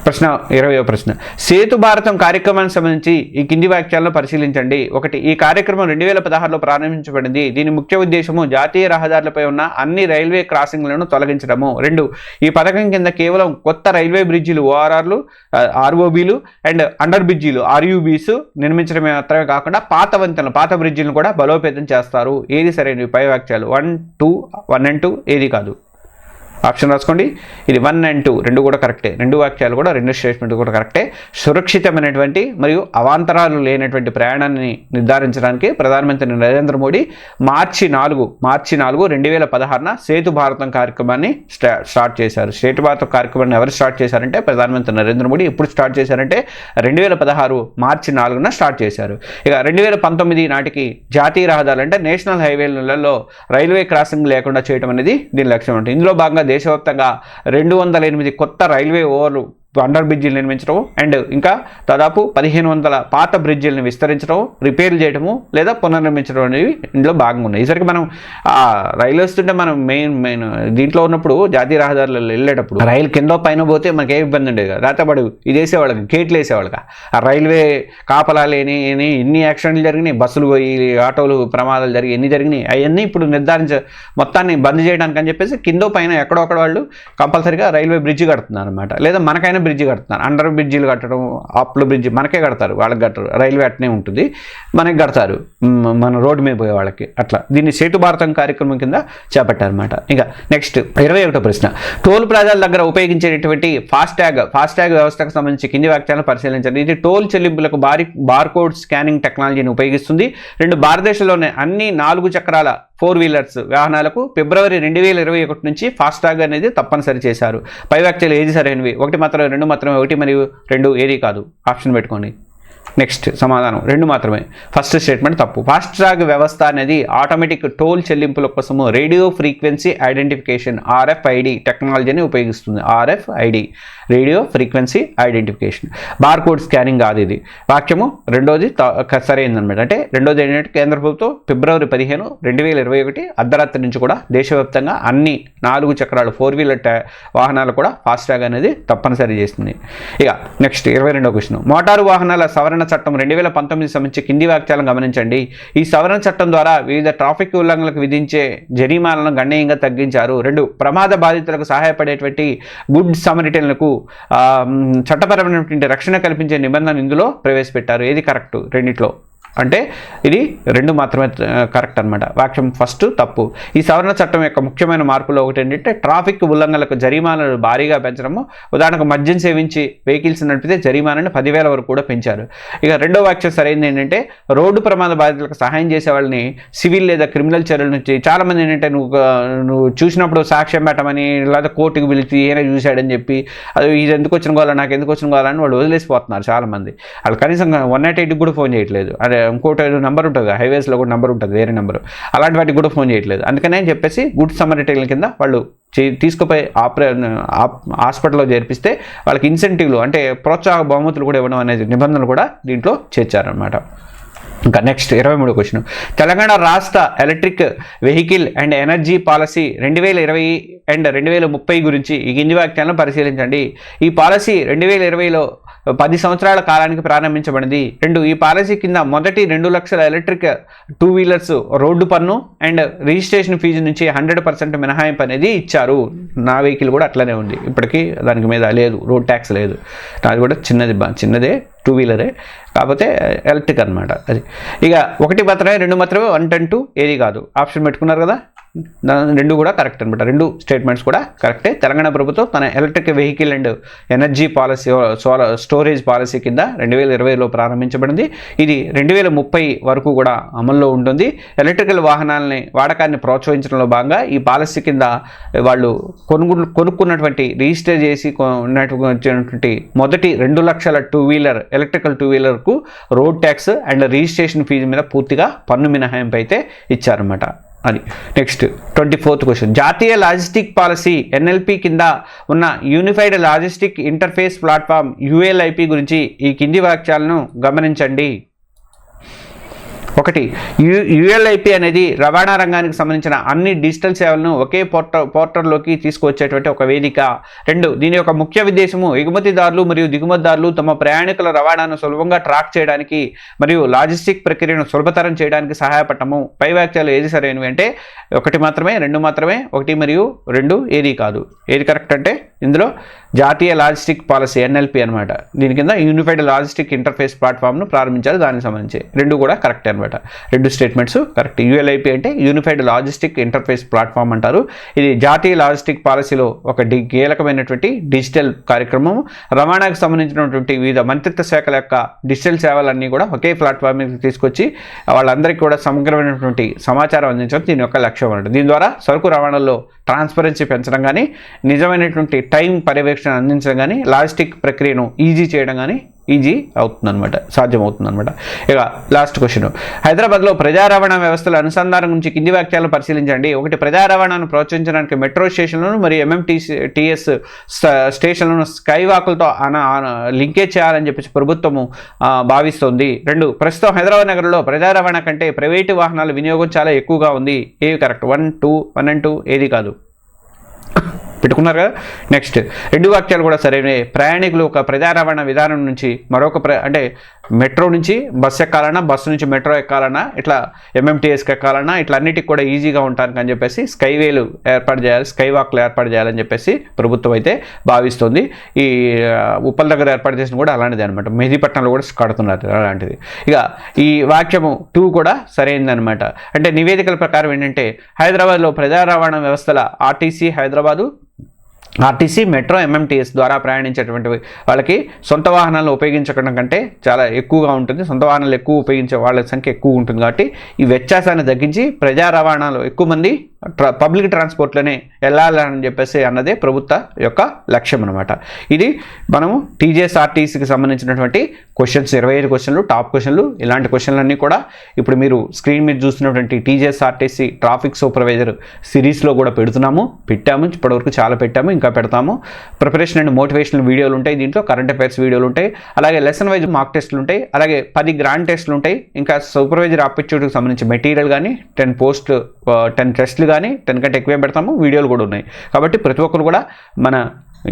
ప్రశ్న 20వ ప్రశ్న, సేతు భారతం కార్యక్రమానికి సంబంధించి ఈ కింది వాక్యాలను పరిశీలించండి. 1, ఈ కార్యక్రమం 2016లో ప్రారంభించబడింది. దీని ముఖ్య ఉద్దేశము జాతీయ రహదారులపై ఉన్న అన్ని రైల్వే క్రాసింగ్లను తొలగించడము. 2, ఈ పథకం కింద కేవలం కొత్త రైల్వే బ్రిడ్జిలు ORRలు, ROBలు అండ్ అండర్ బ్రిడ్జిలు RUBs నిర్మించడమే మాత్రమే కాకుండా పాత వంతెనలు, పాత బ్రిడ్జిలను కూడా బలోపేతం చేస్తారు. ఏది సరైనవి? పై వాక్యాలు 1 and 2 ఏది కాదు? ఆప్షన్ రాసుకోండి. ఇది 1 and 2 రెండు కూడా కరెక్టే. రెండు వాక్యాలు కూడా, రెండు స్టేట్మెంట్ కూడా కరెక్టే. సురక్షితమైనటువంటి మరియు అవాంతరాలు లేనటువంటి ప్రయాణాన్ని నిర్ధారించడానికి ప్రధానమంత్రి నరేంద్ర మోడీ మార్చి 4, 2016 సేతు భారతం కార్యక్రమాన్ని స్టార్ట్ చేశారు. సేతు భారతం కార్యక్రమాన్ని ఎవరు స్టార్ట్ చేశారంటే ప్రధానమంత్రి నరేంద్ర మోడీ. ఎప్పుడు స్టార్ట్ చేశారంటే 2016 మార్చి 4న స్టార్ట్ చేశారు. ఇక 2019 నాటికి జాతీయ రహదారులు అంటే నేషనల్ హైవేలలో రైల్వే క్రాసింగ్ లేకుండా చేయడం అనేది దీని లక్ష్యం ఉంటుంది. ఇందులో భాగంగా దేశవ్యాప్తంగా 208 కొత్త రైల్వే ఓవర్లు, అండర్ బ్రిడ్జిలు నిర్మించడం అండ్ ఇంకా దాదాపు 1500 పాత బ్రిడ్జిలను విస్తరించడం, రిపేర్లు చేయడము లేదా పునర్నిర్మించడం అనేవి ఇందులో భాగంగా ఉన్నాయి. ఈసారికి మనం రైలు వస్తుంటే మనం మెయిన్ దీంట్లో ఉన్నప్పుడు జాతీయ రహదారులలో వెళ్ళేటప్పుడు రైలు కింద పైన పోతే మనకి ఏ ఇబ్బంది ఉండేది కదా. రాతపడు ఇది వేసేవాళ్ళకి, గేట్లు వేసేవాళ్ళకి. ఆ రైల్వే కాపలాలు ఎన్ని యాక్సిడెంట్లు జరిగినాయి, బస్సులు పోయి, ఆటోలు ప్రమాదాలు జరిగి ఎన్ని జరిగినాయి అవన్నీ ఇప్పుడు మొత్తాన్ని బంద్ చేయడానికి అని చెప్పేసి కింద పైన ఎక్కడొక్కడ వాళ్ళు కంపల్సరీగా రైల్వే బ్రిడ్జ్ కడుతున్నారు అనమాట. లేదా మనకైనా బ్రిడ్జి కడుతున్నారు. అండర్ బ్రిడ్జిలు కట్టడం, అప్ల బ్రిడ్జి మనకే కడతారు, వాళ్ళకి కట్టరు. రైల్వే అట్నే ఉంటుంది, మనకి కడతారు మన రోడ్డు మీద పోయే వాళ్ళకి. అట్లా దీన్ని సేతు భారతం కార్యక్రమం కింద చేపట్టారన్నమాట. ఇక నెక్స్ట్ 21వ ప్రశ్న, టోల్ ప్లాజాల దగ్గర ఉపయోగించేటటువంటి ఫాస్టాగ్ వ్యవస్థకు సంబంధించి కింది వాక్యాలను పరిశీలించండి. ఇది టోల్ చెల్లింపులకు బార్కోడ్ స్కానింగ్ టెక్నాలజీని ఉపయోగిస్తుంది. భారతదేశంలోని అన్ని 4 చక్రాల 4 వీలర్స్ వాహనాలకు ఫిబ్రవరి 2021 నుంచి ఫాస్టాగ్ అనేది తప్పనిసరి చేశారు. పై వ్యాఖ్యలు ఏది సరైనవి? 1 మాత్రమే, 2 మాత్రమే, 1 మరియు 2 ఏది కాదు? ఆప్షన్ పెట్టుకోండి. నెక్స్ట్ సమాధానం 2 మాత్రమే. ఫస్ట్ స్టేట్మెంట్ తప్పు. ఫాస్టాగ్ వ్యవస్థ అనేది ఆటోమేటిక్ టోల్ చెల్లింపుల కోసము రేడియో ఫ్రీక్వెన్సీ ఐడెంటిఫికేషన్ RFID టెక్నాలజీని ఉపయోగిస్తుంది. RFID radio frequency identification, barcode scanning కాదు ఇది. వాక్యము రెండోది సరైనదనమాట. అంటే రెండోది ఏంటంటే కేంద్ర ప్రభుత్వం ఫిబ్రవరి 15, 2021 అర్ధరాత్రి నుంచి కూడా దేశవ్యాప్తంగా అన్ని 4 చక్రాలు 4 వీలర్ వాహనాలు కూడా ఫాస్టాగ్ అనేది తప్పనిసరి చేస్తుంది. ఇక నెక్స్ట్ 22వ క్వశ్చన్, మోటారు వాహనాల సవరణ చట్టం 2019 సంబంధించి కింది వాక్యాలను గమనించండి. ఈ సవరణ చట్టం ద్వారా వివిధ ట్రాఫిక్ ఉల్లంఘనలకు విధించే జరిమానాలను గణనీయంగా తగ్గించారు. 2 ప్రమాద బాధితులకు సహాయపడేటువంటి గుడ్ సమరిటన్లకు చట్టపరమైనటువంటి రక్షణ కల్పించే నిబంధన ఇందులో ప్రవేశపెట్టారు. ఏది కరెక్ట్ రెండిట్లో? అంటే ఇది 2 మాత్రమే కరెక్ట్ అనమాట. వాక్యం ఫస్ట్ తప్పు. ఈ సవరణ చట్టం యొక్క ముఖ్యమైన మార్పులో ఒకటి ఏంటంటే ట్రాఫిక్ ఉల్లంఘనలకు జరిమానాలు భారీగా పెంచడము. ఉదాహరణకు మద్యం సేవించి వెహికల్స్ నడిపితే జరిమానాన్ని 10,000 వరకు కూడా పెంచారు. ఇక రెండో వాక్యం సరైనది ఏంటంటే రోడ్డు ప్రమాద బాధితులకు సహాయం చేసే వాళ్ళని సివిల్ లేదా క్రిమినల్ చర్యల నుంచి, చాలామంది ఏంటంటే నువ్వు చూసినప్పుడు సాక్ష్యం పెట్టమని లేదా కోర్టుకు పిలిచి ఏమైనా చూశాడని చెప్పి అది ఇది ఎందుకు వచ్చిన గోలా నాకు ఎందుకు వచ్చిన గోలా అని వాళ్ళు వదిలేసిపోతున్నారు చాలామంది. వాళ్ళు కనీసం 188కి కూడా ఫోన్ చేయట్లేదు. అదే ఇంకోటి నెంబర్ ఉంటుంది, హైవేస్లో కూడా నెంబర్ ఉంటుంది, వేరే నెంబరు, అలాంటి వాటికి కూడా ఫోన్ చేయట్లేదు. అందుకనే చెప్పేసి గుడ్ సమరిటైన్ల కింద వాళ్ళు తీసుకుపోయి హాస్పిటల్లో చేర్పిస్తే వాళ్ళకి ఇన్సెంటివ్లు అంటే ప్రోత్సాహ బహుమతులు కూడా ఇవ్వడం అనేది నిబంధనలు కూడా దీంట్లో చేర్చారనమాట. ఇంకా నెక్స్ట్ 23వ క్వశ్చన్, తెలంగాణ రాష్ట్ర electric vehicle and energy policy 2020 and 2030 గురించి ఈ కింది వాక్యాలను పరిశీలించండి. ఈ పాలసీ 2020లో 10 సంవత్సరాల కాలానికి ప్రారంభించబడింది. 2 ఈ పాలసీ కింద మొదటి 2 లక్షల ఎలక్ట్రిక్ 2 వీలర్స్ రోడ్డు పన్ను అండ్ రిజిస్ట్రేషన్ ఫీజు నుంచి 100% మినహాయింపు అనేది ఇచ్చారు. నా వెహికల్ కూడా అట్లనే ఉంది, ఇప్పటికీ దానికి మీద లేదు, రోడ్ ట్యాక్స్ లేదు. నాది కూడా చిన్నదే 2 వీలరే, కాకపోతే ఎలక్ట్రిక్ అనమాట అది. ఇక 1 మాత్రమే, 2 మాత్రమే, 1 and 2 ఏది కాదు? ఆప్షన్ పెట్టుకున్నారు కదా, 2 కూడా కరెక్ట్ అనమాట. 2 స్టేట్మెంట్స్ కూడా కరెక్టే. తెలంగాణ ప్రభుత్వం తన electric vehicle and energy policy storage policy కింద 2020లో ప్రారంభించబడింది. ఇది 2030 వరకు కూడా అమల్లో ఉంటుంది. ఎలక్ట్రికల్ వాహనాలని వాడకాన్ని ప్రోత్సహించడంలో భాగంగా ఈ పాలసీ కింద వాళ్ళు కొనుక్కున్నటువంటి రిజిస్టర్ చేసి ఉన్నటువంటి మొదటి 2 లక్షల 2 వీలర్ ఎలక్ట్రికల్ 2 వీలర్కు road tax and registration fee మీద పూర్తిగా పన్ను మినహాయింపు అయితే ఇచ్చారన్నమాట. అది నెక్స్ట్ 24th క్వశ్చన్, జాతీయ లాజిస్టిక్ పాలసీ NLP కింద ఉన్న unified logistic interface platform ULIP గురించి ఈ కింది వాక్యాలను గమనించండి. 1 ULIP అనేది రవాణా రంగానికి సంబంధించిన అన్ని డిజిటల్ సేవలను ఒకే పోర్టల్లోకి తీసుకువచ్చేటువంటి ఒక వేదిక. 2 దీని యొక్క ముఖ్య ఉద్దేశము ఎగుమతిదారులు మరియు దిగుమతిదారులు తమ ప్రయాణికుల రవాణాను సులభంగా ట్రాక్ చేయడానికి మరియు లాజిస్టిక్ ప్రక్రియను సులభతరం చేయడానికి సహాయపడటము. పై వాక్యాలు ఏది సరైనవి అంటే 1 మాత్రమే, 2 మాత్రమే, 1 మరియు 2 ఏది కాదు? ఏది కరెక్ట్ అంటే ఇందులో జాతీయ లాజిస్టిక్ పాలసీ NLP అనమాట. దీని కింద యూనిఫైడ్ లాజిస్టిక్ ఇంటర్ఫేస్ ప్లాట్ఫామ్ను ప్రారంభించారు, దానికి సంబంధించి 2 కూడా కరెక్ట్ అనమాట. 2 స్టేట్మెంట్స్ కరెక్ట్. ULIP అంటే యూనిఫైడ్ లాజిస్టిక్ ఇంటర్ఫేస్ ప్లాట్ఫామ్ అంటారు. ఇది జాతీయ లాజిస్టిక్ పాలసీలో ఒక కీలకమైనటువంటి డిజిటల్ కార్యక్రమం. రవాణాకు సంబంధించినటువంటి వివిధ మంత్రిత్వ శాఖల యొక్క డిజిటల్ సేవలన్నీ కూడా ఒకే ప్లాట్ఫామ్ మీద తీసుకొచ్చి వాళ్ళందరికీ కూడా సమగ్రమైనటువంటి సమాచారం అందించడం దీని యొక్క లక్ష్యం అన్నమాట. దీని ద్వారా సరుకు రవాణాలో ట్రాన్స్పరెన్సీ పెంచడం కానీ, నిజమైనటువంటి టైం పర్యవేక్షణ అందించడం కానీ, లాజిస్టిక్ ప్రక్రియను ఈజీ చేయడం కానీ ఈజీ అవుతుందన్నమాట, సాధ్యమవుతుందన్నమాట. ఇక లాస్ట్ క్వశ్చన్, హైదరాబాద్లో ప్రజా రవాణా వ్యవస్థల అనుసంధానం గురించి కింది వాక్యాలను పరిశీలించండి. 1 ప్రజా రవాణాను ప్రోత్సహించడానికి మెట్రో స్టేషన్లను మరియు MMTS స్టేషన్లను స్కై వాకులతో లింకేజ్ చేయాలని చెప్పేసి ప్రభుత్వము భావిస్తోంది. 2 ప్రస్తుతం హైదరాబాద్ నగరంలో ప్రజా రవాణా కంటే ప్రైవేటు వాహనాల వినియోగం చాలా ఎక్కువగా ఉంది. ఏవి కరెక్ట్? 1 and 2 ఏది కాదు? పెట్టుకున్నారు కదా. నెక్స్ట్ 2 వాక్యాలు కూడా సరైనవి. ప్రయాణికులు ఒక ప్రజా రవాణా విధానం నుంచి మరొక అంటే మెట్రో నుంచి బస్సు ఎక్కాలన్నా, బస్సు నుంచి మెట్రో ఎక్కాలన్నా, ఇట్లా ఎంఎంటీఎస్కి ఎక్కాలన్నా, ఇట్లా అన్నిటికి కూడా ఈజీగా ఉండటానికి అని చెప్పేసి స్కైవేలు ఏర్పాటు చేయాలి, స్కై వాక్లు ఏర్పాటు చేయాలని చెప్పేసి ప్రభుత్వం అయితే భావిస్తుంది. ఈ ఉప్పల్ దగ్గర ఏర్పాటు చేసిన కూడా అలాంటిది అనమాట. మెహదీపట్నంలో కూడా కడుతున్నారు అలాంటిది. ఇక ఈ వాక్యము 2 కూడా సరైనదనమాట. అంటే నివేదికల ప్రకారం ఏంటంటే హైదరాబాద్లో ప్రజా రవాణా వ్యవస్థల ఆర్టీసీ, మెట్రో, ఎంఎంటీఎస్ ద్వారా ప్రయాణించేటువంటి వాళ్ళకి సొంత వాహనాలను ఉపయోగించడం కంటే చాలా ఎక్కువగా ఉంటుంది. సొంత వాహనాలు ఎక్కువ ఉపయోగించే వాళ్ళ సంఖ్య ఎక్కువ ఉంటుంది కాబట్టి ఈ వ్యత్యాసాన్ని తగ్గించి ప్రజా రవాణాలో ఎక్కువ మంది పబ్లిక్ ట్రాన్స్పోర్ట్లోనే వెళ్ళాలని చెప్పేసి అన్నదే ప్రభుత్వ యొక్క లక్ష్యం అనమాట. ఇది మనము టీజీఎస్ఆర్టీసీకి సంబంధించినటువంటి క్వశ్చన్స్ 25 క్వశ్చన్లు, టాప్ క్వశ్చన్లు. ఇలాంటి క్వశ్చన్లన్నీ కూడా ఇప్పుడు మీరు స్క్రీన్ మీద చూస్తున్నటువంటి టీజీఎస్ఆర్టీసీ ట్రాఫిక్ సూపర్వైజర్ సిరీస్లో కూడా పెట్టాము. ఇప్పటివరకు చాలా పెట్టాము, ఇంకా పెడతాము. ప్రిపరేషన్ అండ్ మోటివేషనల్ వీడియోలు ఉంటాయి, దీంట్లో కరెంట్ అఫైర్స్ వీడియోలు ఉంటాయి, అలాగే లెసన్ వైజ్ మాక్ టెస్టులు ఉంటాయి, అలాగే 10 గ్రాండ్ టెస్టులు ఉంటాయి, ఇంకా సూపర్వైజర్ ఆపర్చునిటీకి సంబంధించి మెటీరియల్ కానీ 10 టెస్టులు కానీ 10 కంటే ఎక్కువే పెడతాము. వీడియోలు కూడా ఉన్నాయి. కాబట్టి ప్రతి ఒక్కరు కూడా మన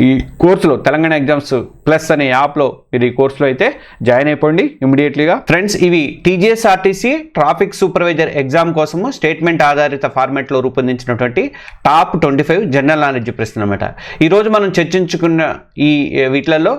ఈ కోర్సులో తెలంగాణ ఎగ్జామ్స్ ప్లస్ అనే యాప్లో మీరు ఈ కోర్సులో అయితే జాయిన్ అయిపోండి ఇమీడియట్లీగా. ఫ్రెండ్స్, ఇవి టీజీఎస్ఆర్టీసీ ట్రాఫిక్ సూపర్వైజర్ ఎగ్జామ్ కోసము స్టేట్మెంట్ ఆధారిత ఫార్మాట్లో రూపొందించినటువంటి టాప్ 25 జనరల్ నాలెడ్జ్ ప్రశ్నలు అనమాట. ఈరోజు మనం చర్చించుకున్న ఈ వీటిలలో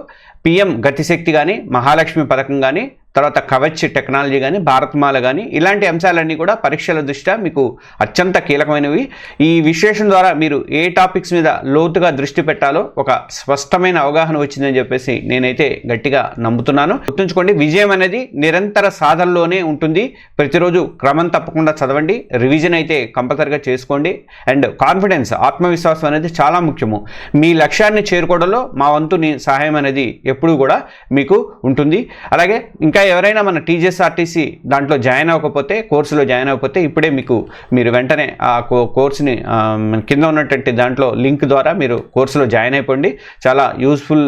పిఎం గతిశక్తి కానీ, మహాలక్ష్మి పథకం కానీ, తర్వాత కవచ్ టెక్నాలజీ కానీ, భారత్మాల కానీ, ఇలాంటి అంశాలన్నీ కూడా పరీక్షల దృష్ట్యా మీకు అత్యంత కీలకమైనవి. ఈ విశ్లేషణ ద్వారా మీరు ఏ టాపిక్స్ మీద లోతుగా దృష్టి పెట్టాలో ఒక స్పష్టమైన అవగాహన వచ్చిందని చెప్పేసి నేనైతే గట్టిగా నమ్ముతున్నాను. గుర్తుంచుకోండి, విజయం అనేది నిరంతర సాధనలోనే ఉంటుంది. ప్రతిరోజు క్రమం తప్పకుండా చదవండి, రివిజన్ అయితే కంపల్సరిగా చేసుకోండి. అండ్ కాన్ఫిడెన్స్, ఆత్మవిశ్వాసం అనేది చాలా ముఖ్యము. మీ లక్ష్యాన్ని చేరుకోవడంలో మా వంతు సహాయం అనేది ఎప్పుడూ కూడా మీకు ఉంటుంది. అలాగే ఇంకా ఎవరైనా మన టీజీఎస్ఆర్టీసీ దాంట్లో జాయిన్ అవ్వకపోతే, కోర్సులో జాయిన్ అవ్వకపోతే ఇప్పుడే మీరు వెంటనే ఆ కోర్సుని కింద ఉన్నటువంటి దాంట్లో లింక్ ద్వారా మీరు కోర్సులో జాయిన్ అయిపోండి. చాలా యూస్ఫుల్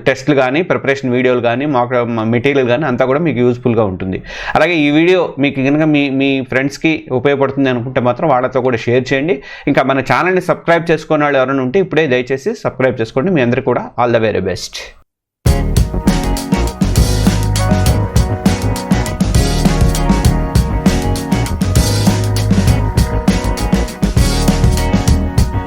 టెస్ట్లు కానీ, ప్రిపరేషన్ వీడియోలు కానీ, మాక్ మెటీరియల్ కానీ అంతా కూడా మీకు యూస్ఫుల్గా ఉంటుంది. అలాగే ఈ వీడియో మీకు కనుక మీ ఫ్రెండ్స్కి ఉపయోగపడుతుంది అనుకుంటే మాత్రం వాళ్ళతో కూడా షేర్ చేయండి. ఇంకా మన ఛానల్ని సబ్స్క్రైబ్ చేసుకునే వాళ్ళు ఎవరైనా ఉంటే ఇప్పుడే దయచేసి సబ్స్క్రైబ్ చేసుకోండి. మీ అందరికీ కూడా ఆల్ ద వెరీ బెస్ట్.